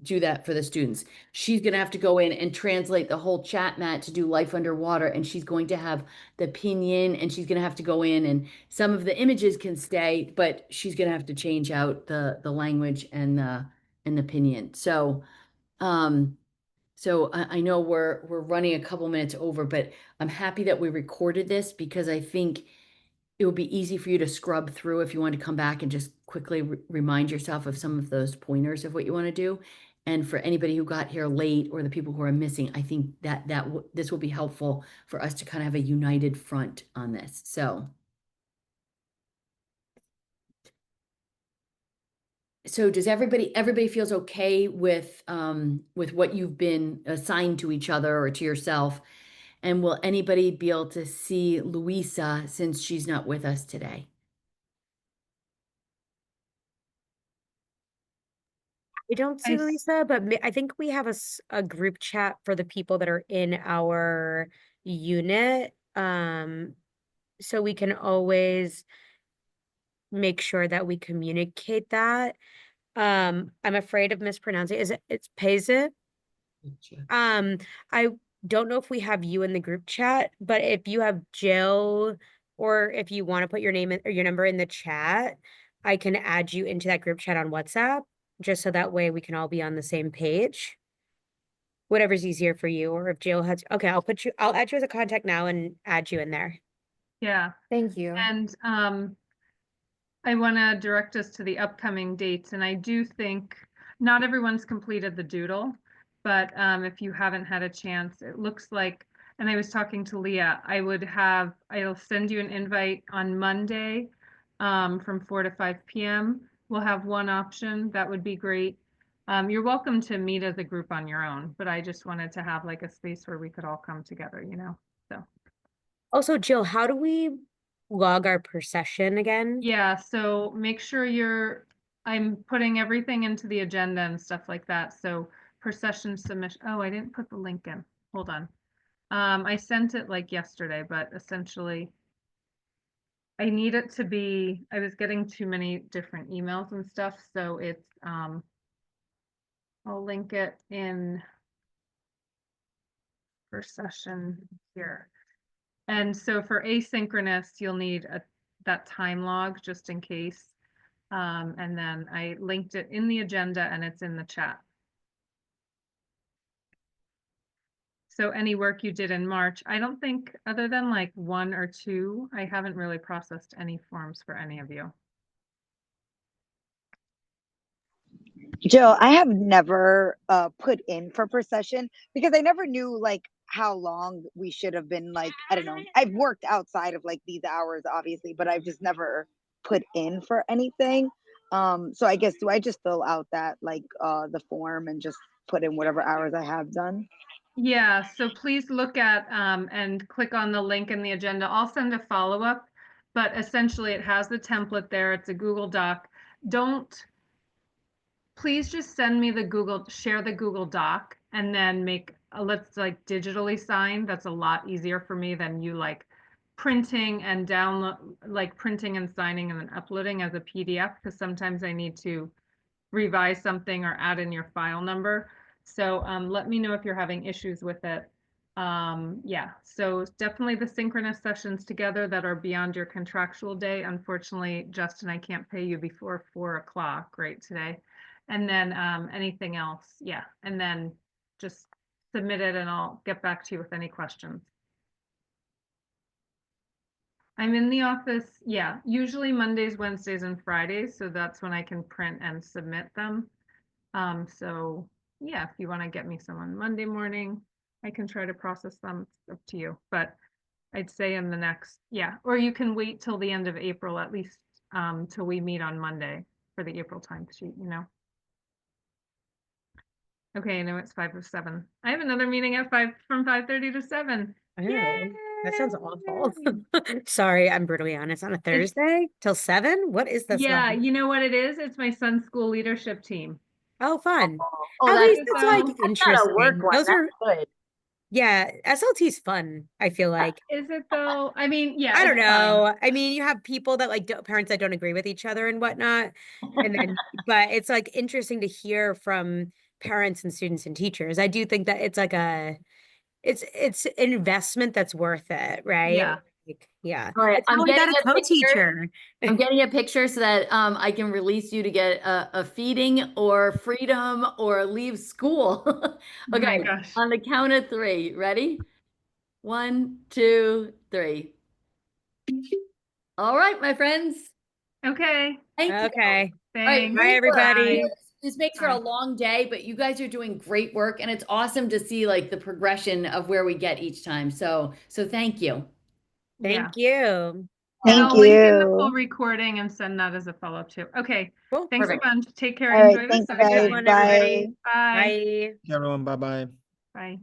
[SPEAKER 2] do that for the students. She's going to have to go in and translate the whole chat mat to do life underwater, and she's going to have the pinyin, and she's going to have to go in, and some of the images can stay, but she's going to have to change out the language and the pinyin. So I know we're running a couple minutes over, but I'm happy that we recorded this because I think it would be easy for you to scrub through if you want to come back and just quickly remind yourself of some of those pointers of what you want to do. And for anybody who got here late or the people who are missing, I think that this will be helpful for us to kind of have a united front on this. So does everybody feels okay with what you've been assigned to each other or to yourself? And will anybody be able to see Louisa since she's not with us today?
[SPEAKER 7] I don't see Lisa, but I think we have a group chat for the people that are in our unit. So we can always make sure that we communicate that. I'm afraid of mispronouncing. It's Payzit? I don't know if we have you in the group chat, but if you have Jill or if you want to put your name or your number in the chat, I can add you into that group chat on WhatsApp, just so that way we can all be on the same page. Whatever's easier for you, or if Jill has, okay, I'll add you as a contact now and add you in there.
[SPEAKER 1] Yeah.
[SPEAKER 7] Thank you.
[SPEAKER 1] And I want to direct us to the upcoming dates. And I do think not everyone's completed the doodle, but if you haven't had a chance, it looks like, and I was talking to Leah, I'll send you an invite on Monday from 4 to 5 p.m. We'll have one option. That would be great. You're welcome to meet as a group on your own, but I just wanted to have like a space where we could all come together, so.
[SPEAKER 7] Also, Jill, how do we log our per session again?
[SPEAKER 1] Yeah, so make sure I'm putting everything into the agenda and stuff like that. So per session submission, oh, I didn't put the link in. Hold on. I sent it like yesterday, but essentially I need it to be, I was getting too many different emails and stuff, so it's, I'll link it in for session here. And so for asynchronous, you'll need that time log just in case. And then I linked it in the agenda and it's in the chat. So any work you did in March, I don't think, other than like 1 or 2, I haven't really processed any forms for any of you.
[SPEAKER 4] Jill, I have never put in for procession because I never knew like how long we should have been, like, I don't know. I've worked outside of like these hours, obviously, but I've just never put in for anything. So I guess, do I just fill out that like the form and just put in whatever hours I have done?
[SPEAKER 1] Yeah, so please look at and click on the link in the agenda. I'll send a follow-up, but essentially it has the template there. It's a Google Doc. Please just send me share the Google Doc and then make, let's like digitally sign. That's a lot easier for me than you like printing and printing and signing and then uploading as a PDF, because sometimes I need to revise something or add in your file number. So let me know if you're having issues with it. Yeah, so definitely the synchronous sessions together that are beyond your contractual day. Unfortunately, Justin, I can't pay you before 4 o'clock right today. And then anything else, yeah. And then just submit it and I'll get back to you with any questions. I'm in the office, yeah, usually Mondays, Wednesdays, and Fridays. So that's when I can print and submit them. So yeah, if you want to get me someone Monday morning, I can try to process them. It's up to you, but I'd say in the next, yeah, or you can wait till the end of April, at least till we meet on Monday for the April timesheet, you know. Okay, I know it's 5:07. I have another meeting at 5 from 5:30 to 7.
[SPEAKER 7] Oh, that sounds awful. Sorry, I'm brutally honest. On a Thursday till 7? What is this?
[SPEAKER 1] Yeah,
[SPEAKER 7] like?
[SPEAKER 1] you know what it is? It's my son's school leadership team.
[SPEAKER 7] Oh, fun.
[SPEAKER 2] Oh,
[SPEAKER 7] At
[SPEAKER 2] that's
[SPEAKER 7] least it's like
[SPEAKER 1] fun.
[SPEAKER 2] That's not a work
[SPEAKER 7] interesting.
[SPEAKER 2] one.
[SPEAKER 7] Those
[SPEAKER 2] That's
[SPEAKER 7] are,
[SPEAKER 2] good.
[SPEAKER 7] yeah, SLT's fun, I feel like.
[SPEAKER 1] Is it though? I mean, yeah,
[SPEAKER 7] I don't
[SPEAKER 1] it's fun.
[SPEAKER 7] know. I mean, you have people that like parents that don't agree with each other and whatnot. And then, but it's like interesting to hear from parents and students and teachers. I do think that it's like it's an investment that's worth it, right?
[SPEAKER 1] Yeah.
[SPEAKER 7] Like, yeah.
[SPEAKER 2] All right,
[SPEAKER 7] That's how I got a co-teacher.
[SPEAKER 2] I'm getting a picture so that I can release you to get a feeding or freedom or leave school.
[SPEAKER 1] Oh my
[SPEAKER 2] Okay,
[SPEAKER 1] gosh.
[SPEAKER 2] on the count of 3, ready? 1, 2, 3. All right, my friends.
[SPEAKER 1] Okay.
[SPEAKER 2] Thank you.
[SPEAKER 7] Okay.
[SPEAKER 2] All right,
[SPEAKER 1] Thanks.
[SPEAKER 7] Bye,
[SPEAKER 2] great work.
[SPEAKER 7] everybody.
[SPEAKER 2] This makes for a
[SPEAKER 1] Bye.
[SPEAKER 2] long day, but you guys are doing great work, and it's awesome to see like the progression of where we get each time. So thank you.
[SPEAKER 1] Yeah.
[SPEAKER 7] Thank you.
[SPEAKER 1] And
[SPEAKER 4] Thank
[SPEAKER 1] I'll link in the
[SPEAKER 4] you.
[SPEAKER 1] full recording and send that as a follow-up too. Okay.
[SPEAKER 7] Cool.
[SPEAKER 1] Thanks
[SPEAKER 2] Perfect.
[SPEAKER 1] a bunch. Take care.
[SPEAKER 4] All right,
[SPEAKER 1] Enjoy the
[SPEAKER 4] thanks,
[SPEAKER 7] Have a good
[SPEAKER 4] guys.
[SPEAKER 1] sunshine.
[SPEAKER 7] one,
[SPEAKER 4] Bye.
[SPEAKER 7] everybody.
[SPEAKER 1] Bye.
[SPEAKER 7] Bye.
[SPEAKER 8] Everyone, bye bye.
[SPEAKER 1] Bye.